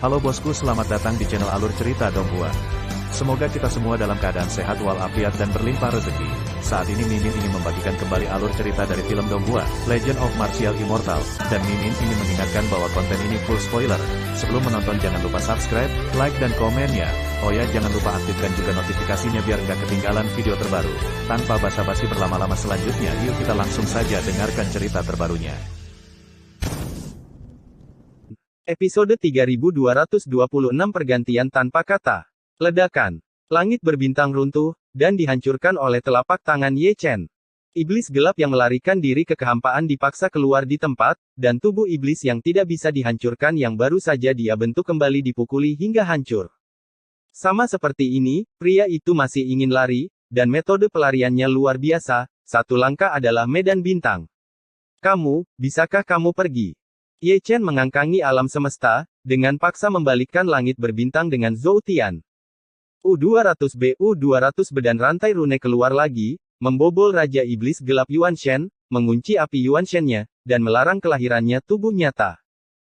Halo bosku, selamat datang di channel Alur Cerita Donghua. Semoga kita semua dalam keadaan sehat walafiat dan berlimpah rezeki. Saat ini Mimin ingin membagikan kembali alur cerita dari film Donghua, Legend of Martial Immortal, dan Mimin ingin mengingatkan bahwa konten ini full spoiler. Sebelum menonton jangan lupa subscribe, like dan komen ya. Oh ya, jangan lupa aktifkan juga notifikasinya biar nggak ketinggalan video terbaru. Tanpa basa-basi berlama-lama selanjutnya, yuk kita langsung saja dengarkan cerita terbarunya. Episode 3226 Pergantian Tanpa Kata. Ledakan. Langit berbintang runtuh, dan dihancurkan oleh telapak tangan Ye Chen. Iblis gelap yang melarikan diri ke kehampaan dipaksa keluar di tempat, dan tubuh iblis yang tidak bisa dihancurkan yang baru saja dia bentuk kembali dipukuli hingga hancur. Sama seperti ini, pria itu masih ingin lari, dan metode pelariannya luar biasa. Satu langkah adalah medan bintang. Bisakah kamu pergi? Ye Chen mengangkangi alam semesta, dengan paksa membalikkan langit berbintang dengan Zhou Tian. U200 bedan rantai rune keluar lagi, membobol Raja Iblis Gelap Yuan Shen, mengunci api Yuan Shen-nya, dan melarang kelahirannya tubuh nyata.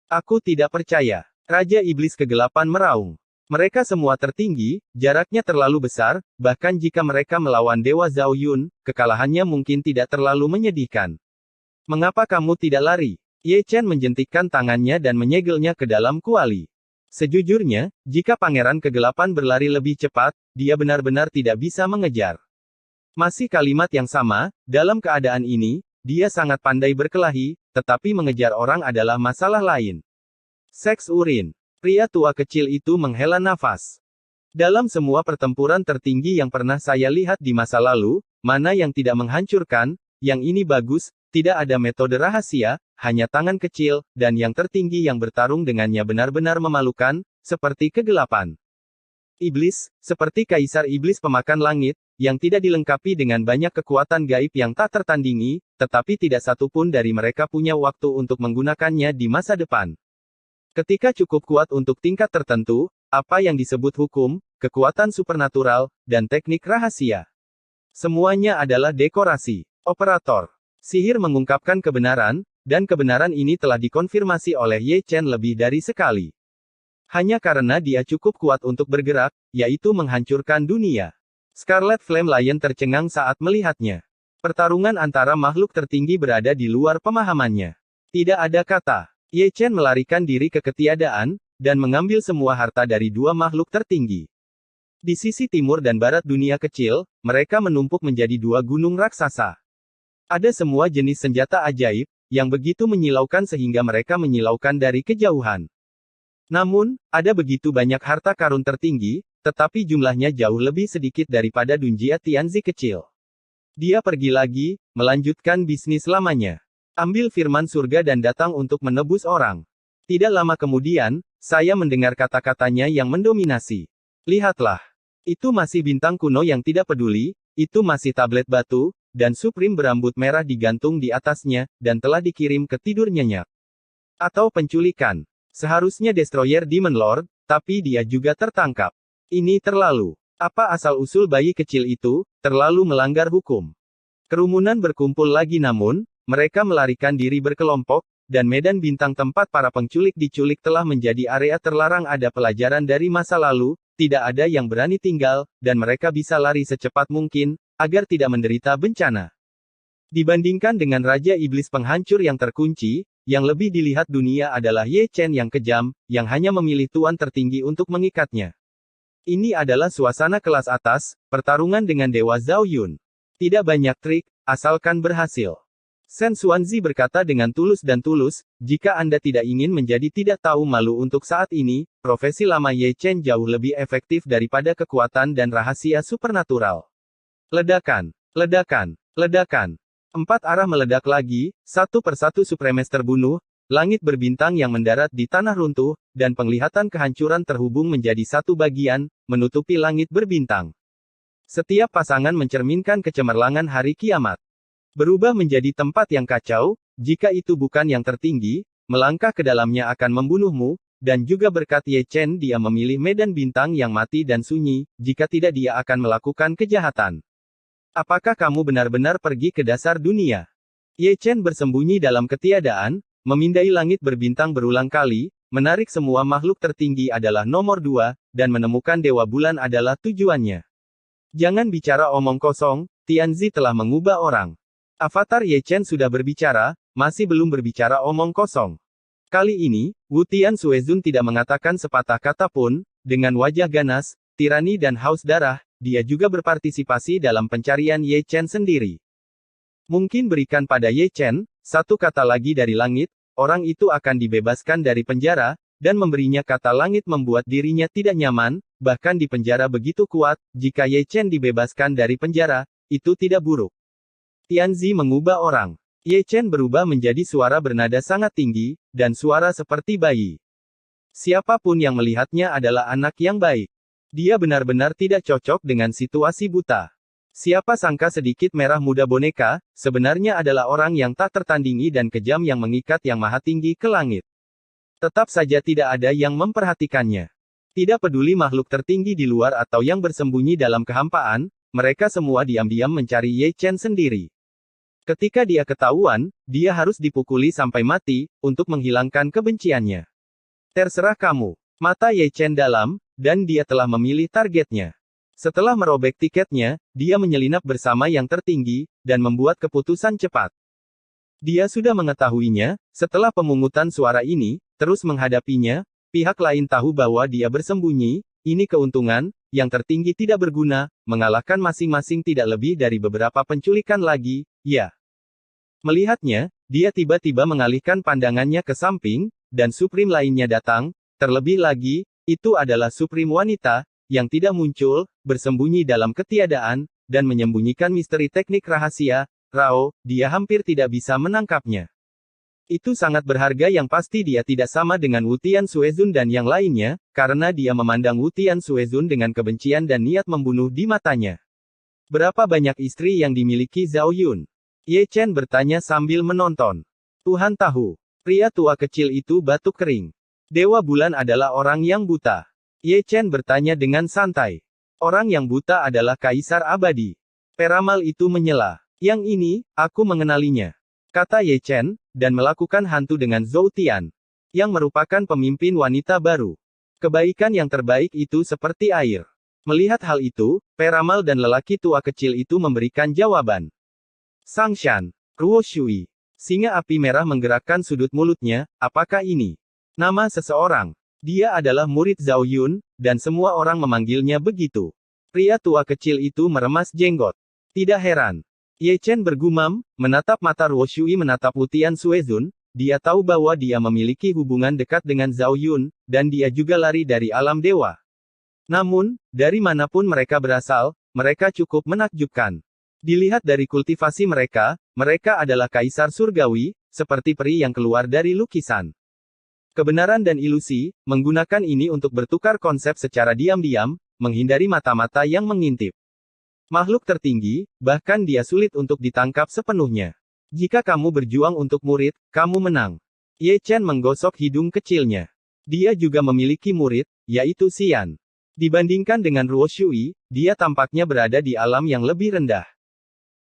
Aku tidak percaya. Raja Iblis Kegelapan meraung. Mereka semua tertinggi, jaraknya terlalu besar, bahkan jika mereka melawan Dewa Zhao Yun, kekalahannya mungkin tidak terlalu menyedihkan. Mengapa kamu tidak lari? Ye Chen menjentikkan tangannya dan menyegelnya ke dalam kuali. Sejujurnya, jika Pangeran Kegelapan berlari lebih cepat, dia benar-benar tidak bisa mengejar. Masih kalimat yang sama, dalam keadaan ini, dia sangat pandai berkelahi, tetapi mengejar orang adalah masalah lain. Seks urin. Pria tua kecil itu menghela nafas. Dalam semua pertempuran tertinggi yang pernah saya lihat di masa lalu, mana yang tidak menghancurkan, yang ini bagus, tidak ada metode rahasia, hanya tangan kecil, dan yang tertinggi yang bertarung dengannya benar-benar memalukan, seperti kegelapan. Iblis, seperti Kaisar Iblis Pemakan Langit, yang tidak dilengkapi dengan banyak kekuatan gaib yang tak tertandingi, tetapi tidak satu pun dari mereka punya waktu untuk menggunakannya di masa depan. Ketika cukup kuat untuk tingkat tertentu, apa yang disebut hukum, kekuatan supernatural, dan teknik rahasia. Semuanya adalah dekorasi. Operator. Sihir mengungkapkan kebenaran, dan kebenaran ini telah dikonfirmasi oleh Ye Chen lebih dari sekali. Hanya karena dia cukup kuat untuk bergerak, yaitu menghancurkan dunia. Scarlet Flame Lion tercengang saat melihatnya. Pertarungan antara makhluk tertinggi berada di luar pemahamannya. Tidak ada kata. Ye Chen melarikan diri ke ketiadaan, dan mengambil semua harta dari dua makhluk tertinggi. Di sisi timur dan barat dunia kecil, mereka menumpuk menjadi dua gunung raksasa. Ada semua jenis senjata ajaib, yang begitu menyilaukan sehingga mereka menyilaukan dari kejauhan. Namun, ada begitu banyak harta karun tertinggi, tetapi jumlahnya jauh lebih sedikit daripada Dunjia Tianzi kecil. Dia pergi lagi, melanjutkan bisnis lamanya. Ambil firman surga dan datang untuk menebus orang. Tidak lama kemudian, saya mendengar kata-katanya yang mendominasi. Lihatlah. Itu masih bintang kuno yang tidak peduli, itu masih tablet batu, dan Supreme berambut merah digantung di atasnya, dan telah dikirim ke tidur nyenyak. Atau penculikan. Seharusnya Destroyer Demon Lord, tapi dia juga tertangkap. Ini terlalu. Apa asal-usul bayi kecil itu, terlalu melanggar hukum. Kerumunan berkumpul lagi namun, mereka melarikan diri berkelompok, dan medan bintang tempat para penculik diculik telah menjadi area terlarang. Ada pelajaran dari masa lalu, tidak ada yang berani tinggal, dan mereka bisa lari secepat mungkin, agar tidak menderita bencana. Dibandingkan dengan Raja Iblis Penghancur yang terkunci, yang lebih dilihat dunia adalah Ye Chen yang kejam, yang hanya memilih tuan tertinggi untuk mengikatnya. Ini adalah suasana kelas atas, pertarungan dengan Dewa Zhao Yun. Tidak banyak trik, asalkan berhasil. Shen Xuanzi berkata dengan tulus, jika Anda tidak ingin menjadi tidak tahu malu untuk saat ini, profesi lama Ye Chen jauh lebih efektif daripada kekuatan dan rahasia supernatural. Ledakan. Ledakan. Ledakan. 4 arah meledak lagi, satu persatu Supremes terbunuh, langit berbintang yang mendarat di tanah runtuh, dan penglihatan kehancuran terhubung menjadi satu bagian, menutupi langit berbintang. Setiap pasangan mencerminkan kecemerlangan hari kiamat. Berubah menjadi tempat yang kacau, jika itu bukan yang tertinggi, melangkah ke dalamnya akan membunuhmu, dan juga berkat Ye Chen dia memilih medan bintang yang mati dan sunyi, jika tidak dia akan melakukan kejahatan. Apakah kamu benar-benar pergi ke dasar dunia? Ye Chen bersembunyi dalam ketiadaan, memindai langit berbintang berulang kali, menarik semua makhluk tertinggi adalah nomor 2, dan menemukan Dewa Bulan adalah tujuannya. Jangan bicara omong kosong, Tianzi telah mengubah orang. Avatar Ye Chen sudah berbicara, masih belum berbicara omong kosong. Kali ini, Wu Tian Suezun tidak mengatakan sepatah kata pun, dengan wajah ganas, tirani dan haus darah, dia juga berpartisipasi dalam pencarian Ye Chen sendiri. Mungkin berikan pada Ye Chen, satu kata lagi dari langit, orang itu akan dibebaskan dari penjara, dan memberinya kata langit membuat dirinya tidak nyaman, bahkan di penjara begitu kuat, jika Ye Chen dibebaskan dari penjara, itu tidak buruk. Tianzi mengubah orang. Ye Chen berubah menjadi suara bernada sangat tinggi, dan suara seperti bayi. Siapapun yang melihatnya adalah anak yang baik. Dia benar-benar tidak cocok dengan situasi buta. Siapa sangka sedikit merah muda boneka, sebenarnya adalah orang yang tak tertandingi dan kejam yang mengikat yang maha tinggi ke langit. Tetap saja tidak ada yang memperhatikannya. Tidak peduli makhluk tertinggi di luar atau yang bersembunyi dalam kehampaan, mereka semua diam-diam mencari Ye Chen sendiri. Ketika dia ketahuan, dia harus dipukuli sampai mati, untuk menghilangkan kebenciannya. Terserah kamu. Mata Ye Chen dalam, dan dia telah memilih targetnya. Setelah merobek tiketnya, dia menyelinap bersama yang tertinggi, dan membuat keputusan cepat. Dia sudah mengetahuinya, setelah pemungutan suara ini, terus menghadapinya, pihak lain tahu bahwa dia bersembunyi, ini keuntungan, yang tertinggi tidak berguna, mengalahkan masing-masing tidak lebih dari beberapa penculikan lagi, ya. Melihatnya, dia tiba-tiba mengalihkan pandangannya ke samping, dan Supreme lainnya datang, terlebih lagi, itu adalah Supreme wanita, yang tidak muncul, bersembunyi dalam ketiadaan, dan menyembunyikan misteri teknik rahasia, Rao, dia hampir tidak bisa menangkapnya. Itu sangat berharga yang pasti dia tidak sama dengan Wu Tian Suezun dan yang lainnya, karena dia memandang Wu Tian Suezun dengan kebencian dan niat membunuh di matanya. Berapa banyak istri yang dimiliki Zhao Yun? Ye Chen bertanya sambil menonton. Tuhan tahu. Pria tua kecil itu batuk kering. Dewa Bulan adalah orang yang buta. Ye Chen bertanya dengan santai. Orang yang buta adalah Kaisar Abadi. Peramal itu menyela. Yang ini, aku mengenalinya. Kata Ye Chen, dan melakukan hantu dengan Zhou Tian, yang merupakan pemimpin wanita baru. Kebaikan yang terbaik itu seperti air. Melihat hal itu, peramal dan lelaki tua kecil itu memberikan jawaban. Sangshan, Ruo Shui. Singa api merah menggerakkan sudut mulutnya, apakah ini nama seseorang? Dia adalah murid Zhao Yun, dan semua orang memanggilnya begitu. Pria tua kecil itu meremas jenggot. Tidak heran. Ye Chen bergumam, menatap mata Ruo Shui menatap Wu Tian Suezun, dia tahu bahwa dia memiliki hubungan dekat dengan Zhao Yun, dan dia juga lari dari alam dewa. Namun, dari manapun mereka berasal, mereka cukup menakjubkan. Dilihat dari kultivasi mereka, mereka adalah kaisar surgawi, seperti peri yang keluar dari lukisan. Kebenaran dan ilusi, menggunakan ini untuk bertukar konsep secara diam-diam, menghindari mata-mata yang mengintip. Makhluk tertinggi, bahkan dia sulit untuk ditangkap sepenuhnya. Jika kamu berjuang untuk murid, kamu menang. Ye Chen menggosok hidung kecilnya. Dia juga memiliki murid, yaitu Xian. Dibandingkan dengan Ruo Shui, dia tampaknya berada di alam yang lebih rendah.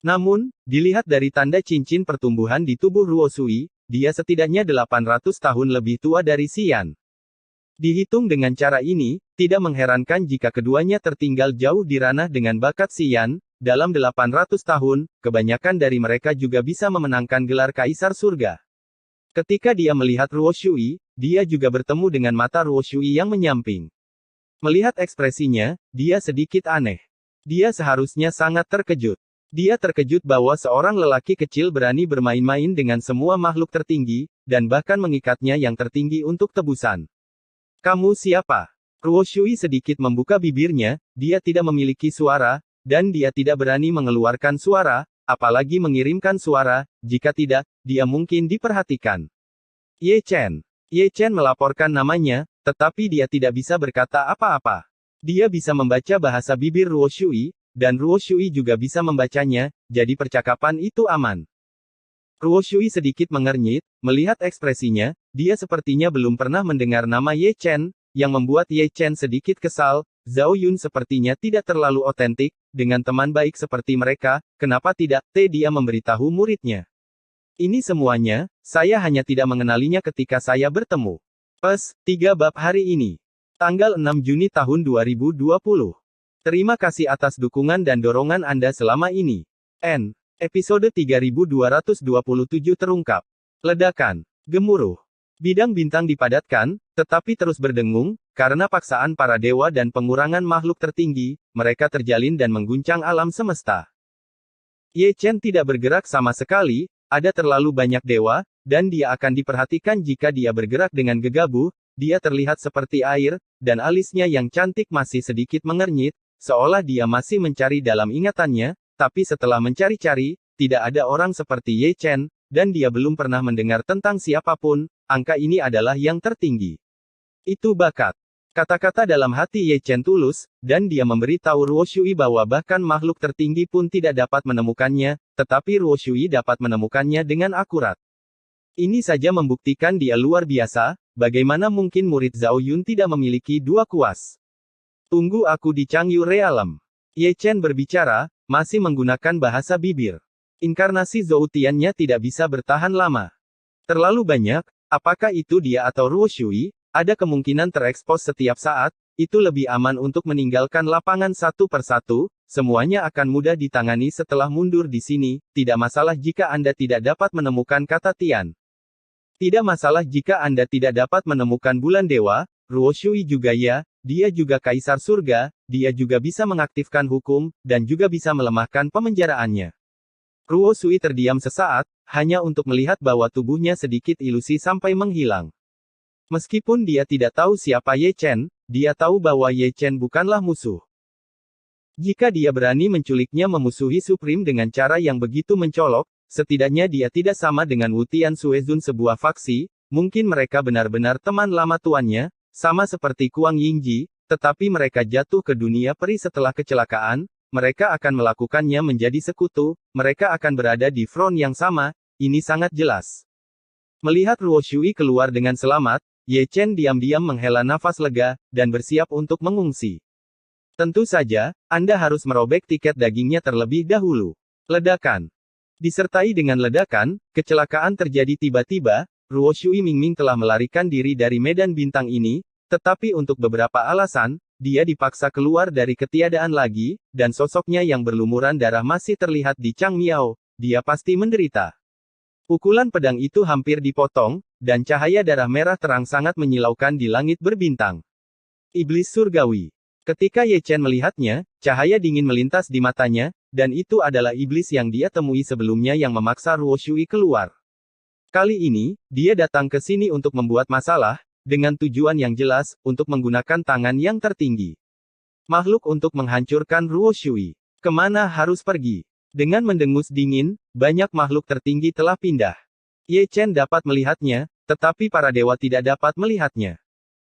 Namun, dilihat dari tanda cincin pertumbuhan di tubuh Ruo Shui, dia setidaknya 800 tahun lebih tua dari Xian. Dihitung dengan cara ini, tidak mengherankan jika keduanya tertinggal jauh di ranah dengan bakat Xian, dalam 800 tahun, kebanyakan dari mereka juga bisa memenangkan gelar Kaisar Surga. Ketika dia melihat Ruo Shui, dia juga bertemu dengan mata Ruo Shui yang menyamping. Melihat ekspresinya, dia sedikit aneh. Dia seharusnya sangat terkejut. Dia terkejut bahwa seorang lelaki kecil berani bermain-main dengan semua makhluk tertinggi, dan bahkan mengikatnya yang tertinggi untuk tebusan. Kamu siapa? Ruo Shui sedikit membuka bibirnya, dia tidak memiliki suara, dan dia tidak berani mengeluarkan suara, apalagi mengirimkan suara, jika tidak, dia mungkin diperhatikan. Ye Chen. Ye Chen melaporkan namanya, tetapi dia tidak bisa berkata apa-apa. Dia bisa membaca bahasa bibir Ruo Shui, dan Ruo Shui juga bisa membacanya, jadi percakapan itu aman. Ruo Shui sedikit mengernyit, melihat ekspresinya, dia sepertinya belum pernah mendengar nama Ye Chen, yang membuat Ye Chen sedikit kesal. Zhao Yun sepertinya tidak terlalu otentik, dengan teman baik seperti mereka, kenapa tidak, dia memberitahu muridnya. Ini semuanya, saya hanya tidak mengenalinya ketika saya bertemu. PES, 3 bab hari ini. Tanggal 6 Juni tahun 2020. Terima kasih atas dukungan dan dorongan Anda selama ini. Episode 3227 terungkap. Ledakan. Gemuruh. Bidang bintang dipadatkan, tetapi terus berdengung, karena paksaan para dewa dan pengurangan makhluk tertinggi, mereka terjalin dan mengguncang alam semesta. Ye Chen tidak bergerak sama sekali, ada terlalu banyak dewa, dan dia akan diperhatikan jika dia bergerak dengan gegabah, dia terlihat seperti air, dan alisnya yang cantik masih sedikit mengernyit, seolah dia masih mencari dalam ingatannya, tapi setelah mencari-cari, tidak ada orang seperti Ye Chen, dan dia belum pernah mendengar tentang siapapun, angka ini adalah yang tertinggi. Itu bakat. Kata-kata dalam hati Ye Chen tulus, dan dia memberitahu Ruo Shui bahwa bahkan makhluk tertinggi pun tidak dapat menemukannya, tetapi Ruo Shui dapat menemukannya dengan akurat. Ini saja membuktikan dia luar biasa, bagaimana mungkin murid Zhao Yun tidak memiliki dua kuas. Tunggu aku di Changyu Realm. Ye Chen berbicara, masih menggunakan bahasa bibir. Inkarnasi Zoutiannya tidak bisa bertahan lama. Terlalu banyak, apakah itu dia atau Ruo Shui? Ada kemungkinan terekspos setiap saat, itu lebih aman untuk meninggalkan lapangan satu persatu, semuanya akan mudah ditangani setelah mundur di sini, tidak masalah jika Anda tidak dapat menemukan kata Tian. Tidak masalah jika Anda tidak dapat menemukan bulan dewa, Ruo Shui juga ya, dia juga kaisar surga, dia juga bisa mengaktifkan hukum, dan juga bisa melemahkan pemenjaraannya. Ruo Shui terdiam sesaat, hanya untuk melihat bahwa tubuhnya sedikit ilusi sampai menghilang. Meskipun dia tidak tahu siapa Ye Chen, dia tahu bahwa Ye Chen bukanlah musuh. Jika dia berani menculiknya memusuhi Supreme dengan cara yang begitu mencolok, setidaknya dia tidak sama dengan Wu Tian Suezun sebuah faksi, mungkin mereka benar-benar teman lama tuannya, sama seperti Kuang Yingji, tetapi mereka jatuh ke dunia peri setelah kecelakaan, mereka akan melakukannya menjadi sekutu, mereka akan berada di front yang sama, ini sangat jelas. Melihat Ruo Shui keluar dengan selamat, Ye Chen diam-diam menghela nafas lega, dan bersiap untuk mengungsi. Tentu saja, Anda harus merobek tiket dagingnya terlebih dahulu. Ledakan. Disertai dengan ledakan, kecelakaan terjadi tiba-tiba, Ruo Shui Mingming telah melarikan diri dari medan bintang ini, tetapi untuk beberapa alasan, dia dipaksa keluar dari ketiadaan lagi, dan sosoknya yang berlumuran darah masih terlihat di Chang Miao, dia pasti menderita. Pukulan pedang itu hampir dipotong, dan cahaya darah merah terang sangat menyilaukan di langit berbintang. Iblis surgawi. Ketika Ye Chen melihatnya, cahaya dingin melintas di matanya, dan itu adalah iblis yang dia temui sebelumnya yang memaksa Ruo Shui keluar. Kali ini, dia datang ke sini untuk membuat masalah, dengan tujuan yang jelas, untuk menggunakan tangan yang tertinggi. Makhluk untuk menghancurkan Ruo Shui. Kemana harus pergi? Dengan mendengus dingin, banyak makhluk tertinggi telah pindah. Ye Chen dapat melihatnya, tetapi para dewa tidak dapat melihatnya.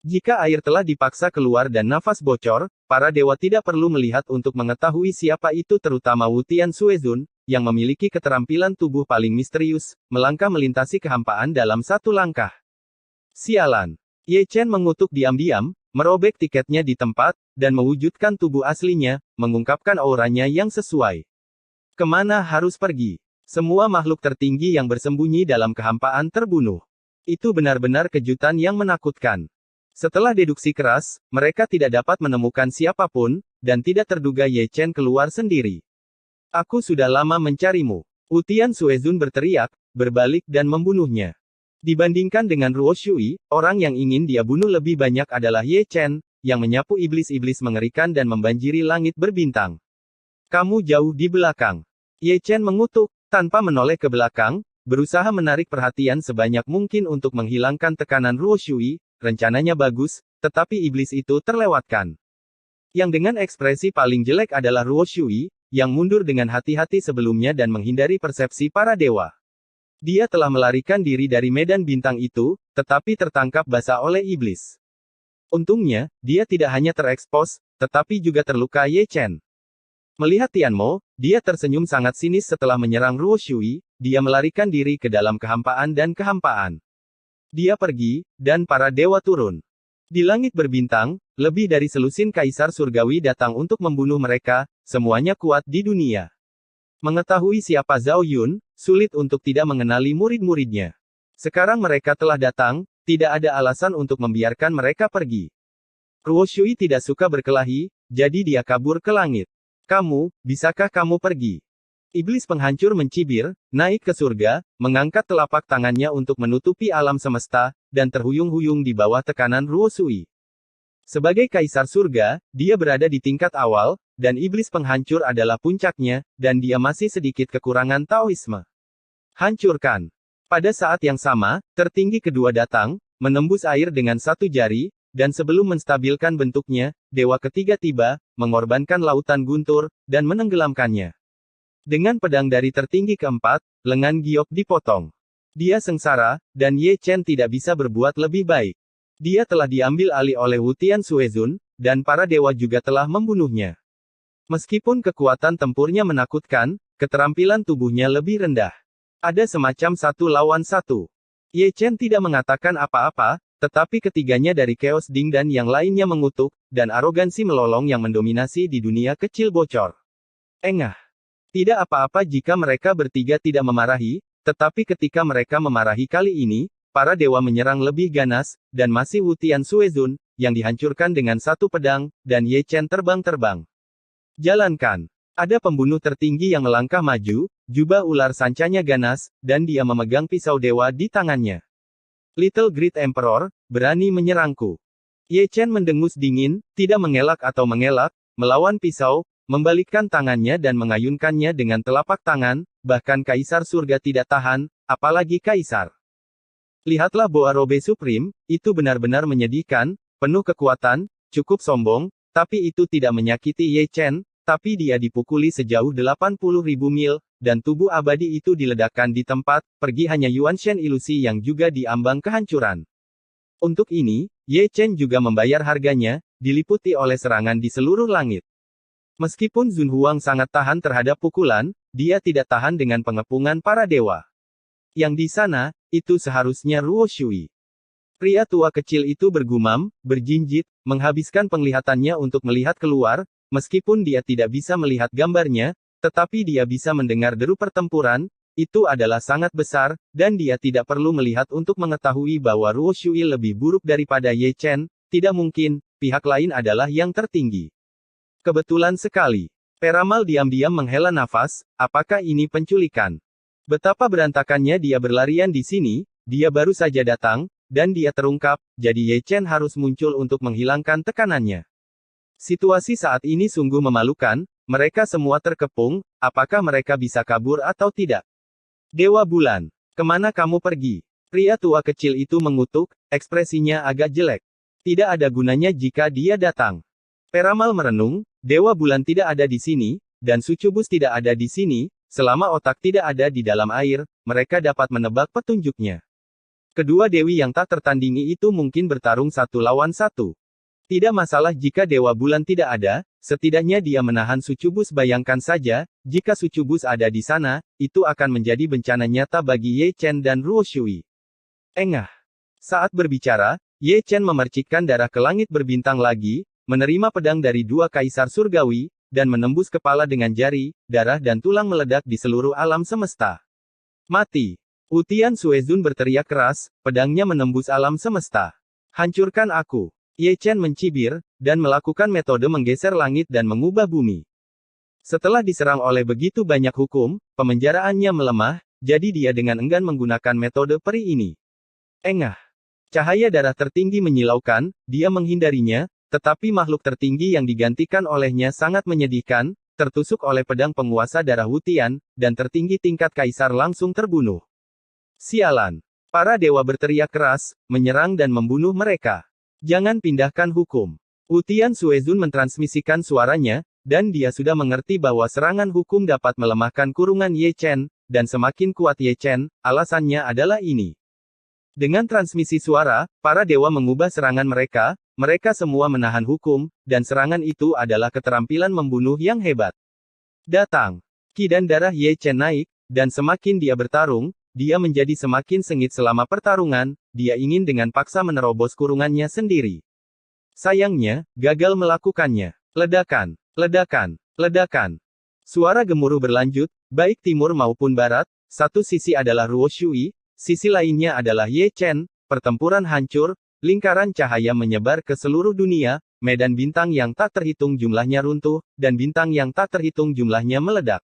Jika air telah dipaksa keluar dan nafas bocor, para dewa tidak perlu melihat untuk mengetahui siapa itu terutama Wu Tian Suezun, yang memiliki keterampilan tubuh paling misterius, melangkah melintasi kehampaan dalam satu langkah. Sialan. Ye Chen mengutuk diam-diam, merobek tiketnya di tempat, dan mewujudkan tubuh aslinya, mengungkapkan auranya yang sesuai. Kemana harus pergi? Semua makhluk tertinggi yang bersembunyi dalam kehampaan terbunuh. Itu benar-benar kejutan yang menakutkan. Setelah deduksi keras, mereka tidak dapat menemukan siapapun, dan tidak terduga Ye Chen keluar sendiri. Aku sudah lama mencarimu. Wu Tian Suezun berteriak, berbalik dan membunuhnya. Dibandingkan dengan Ruo Shui, orang yang ingin dia bunuh lebih banyak adalah Ye Chen, yang menyapu iblis-iblis mengerikan dan membanjiri langit berbintang. Kamu jauh di belakang. Ye Chen mengutuk, tanpa menoleh ke belakang, berusaha menarik perhatian sebanyak mungkin untuk menghilangkan tekanan Ruo Shui, rencananya bagus, tetapi iblis itu terlewatkan. Yang dengan ekspresi paling jelek adalah Ruo Shui, yang mundur dengan hati-hati sebelumnya dan menghindari persepsi para dewa. Dia telah melarikan diri dari medan bintang itu, tetapi tertangkap basah oleh iblis. Untungnya, dia tidak hanya terekspos, tetapi juga terluka Ye Chen. Melihat Tian Mo, dia tersenyum sangat sinis setelah menyerang Ruo Shui, dia melarikan diri ke dalam kehampaan dan kehampaan. Dia pergi, dan para dewa turun. Di langit berbintang, lebih dari selusin kaisar surgawi datang untuk membunuh mereka, semuanya kuat di dunia. Mengetahui siapa Zhao Yun, sulit untuk tidak mengenali murid-muridnya. Sekarang mereka telah datang, tidak ada alasan untuk membiarkan mereka pergi. Ruo Shui tidak suka berkelahi, jadi dia kabur ke langit. Bisakah kamu pergi? Iblis penghancur mencibir, naik ke surga, mengangkat telapak tangannya untuk menutupi alam semesta, dan terhuyung-huyung di bawah tekanan Ruo Shui. Sebagai kaisar surga, dia berada di tingkat awal, dan iblis penghancur adalah puncaknya, dan dia masih sedikit kekurangan Taoisme. Hancurkan. Pada saat yang sama, tertinggi kedua datang, menembus air dengan satu jari, dan sebelum menstabilkan bentuknya, dewa ketiga tiba, mengorbankan lautan guntur, dan menenggelamkannya. Dengan pedang dari tertinggi keempat, lengan Giok dipotong. Dia sengsara, dan Ye Chen tidak bisa berbuat lebih baik. Dia telah diambil alih oleh Wutian Suezun, dan para dewa juga telah membunuhnya. Meskipun kekuatan tempurnya menakutkan, keterampilan tubuhnya lebih rendah. Ada semacam 1 lawan 1. Ye Chen tidak mengatakan apa-apa, tetapi ketiganya dari Chaos Ding dan yang lainnya mengutuk, dan arogansi melolong yang mendominasi di dunia kecil bocor. Engah. Tidak apa-apa jika mereka bertiga tidak memarahi, tetapi ketika mereka memarahi kali ini, para dewa menyerang lebih ganas, dan masih Wutian Suezun, yang dihancurkan dengan satu pedang, dan Ye Chen terbang-terbang. Jalankan. Ada pembunuh tertinggi yang melangkah maju, jubah ular sancanya ganas, dan dia memegang pisau dewa di tangannya. Little Great Emperor, berani menyerangku. Ye Chen mendengus dingin, tidak mengelak atau mengelak, melawan pisau, membalikkan tangannya dan mengayunkannya dengan telapak tangan, bahkan Kaisar Surga tidak tahan, apalagi Kaisar. Lihatlah Boa Robe Supreme, itu benar-benar menyedihkan, penuh kekuatan, cukup sombong, tapi itu tidak menyakiti Ye Chen, tapi dia dipukuli sejauh 80.000 mil, dan tubuh abadi itu diledakkan di tempat, pergi hanya Yuan Shen ilusi yang juga diambang kehancuran. Untuk ini, Ye Chen juga membayar harganya, diliputi oleh serangan di seluruh langit. Meskipun Zun Huang sangat tahan terhadap pukulan, dia tidak tahan dengan pengepungan para dewa. Yang di sana, itu seharusnya Ruo Shui. Pria tua kecil itu bergumam, berjinjit, menghabiskan penglihatannya untuk melihat keluar, meskipun dia tidak bisa melihat gambarnya, tetapi dia bisa mendengar deru pertempuran, itu adalah sangat besar, dan dia tidak perlu melihat untuk mengetahui bahwa Ruo Shui lebih buruk daripada Ye Chen, tidak mungkin, pihak lain adalah yang tertinggi. Kebetulan sekali. Peramal diam-diam menghela nafas, apakah ini penculikan? Betapa berantakannya dia berlarian di sini, dia baru saja datang, dan dia terungkap, jadi Ye Chen harus muncul untuk menghilangkan tekanannya. Situasi saat ini sungguh memalukan, mereka semua terkepung, apakah mereka bisa kabur atau tidak? Dewa Bulan, kemana kamu pergi? Pria tua kecil itu mengutuk, ekspresinya agak jelek. Tidak ada gunanya jika dia datang. Peramal merenung, Dewa Bulan tidak ada di sini, dan Sucubus tidak ada di sini, selama otak tidak ada di dalam air, mereka dapat menebak petunjuknya. Kedua dewi yang tak tertandingi itu mungkin bertarung 1 lawan 1. Tidak masalah jika Dewa Bulan tidak ada, setidaknya dia menahan Sucubus. Bayangkan saja, jika Sucubus ada di sana, itu akan menjadi bencana nyata bagi Ye Chen dan Ruo Shui. Engah. Saat berbicara, Ye Chen memercikkan darah ke langit berbintang lagi, menerima pedang dari dua kaisar surgawi, dan menembus kepala dengan jari, darah dan tulang meledak di seluruh alam semesta. Mati. Wutian Suezun berteriak keras, pedangnya menembus alam semesta. Hancurkan aku. Ye Chen mencibir, dan melakukan metode menggeser langit dan mengubah bumi. Setelah diserang oleh begitu banyak hukum, pemenjaraannya melemah, jadi dia dengan enggan menggunakan metode peri ini. Engah. Cahaya darah tertinggi menyilaukan, dia menghindarinya, tetapi makhluk tertinggi yang digantikan olehnya sangat menyedihkan, tertusuk oleh pedang penguasa darah Wutian, dan tertinggi tingkat kaisar langsung terbunuh. Sialan. Para dewa berteriak keras, menyerang dan membunuh mereka. Jangan pindahkan hukum. Wutian Suezun mentransmisikan suaranya, dan dia sudah mengerti bahwa serangan hukum dapat melemahkan kurungan Ye Chen, dan semakin kuat Ye Chen, alasannya adalah ini. Dengan transmisi suara, para dewa mengubah serangan mereka, mereka semua menahan hukum, dan serangan itu adalah keterampilan membunuh yang hebat. Datang. Ki dan darah Ye Chen naik, dan semakin dia bertarung, dia menjadi semakin sengit selama pertarungan, dia ingin dengan paksa menerobos kurungannya sendiri. Sayangnya, gagal melakukannya. Ledakan, ledakan, ledakan. Suara gemuruh berlanjut, baik timur maupun barat, satu sisi adalah Ruo Shui, sisi lainnya adalah Ye Chen, pertempuran hancur, lingkaran cahaya menyebar ke seluruh dunia, medan bintang yang tak terhitung jumlahnya runtuh, dan bintang yang tak terhitung jumlahnya meledak.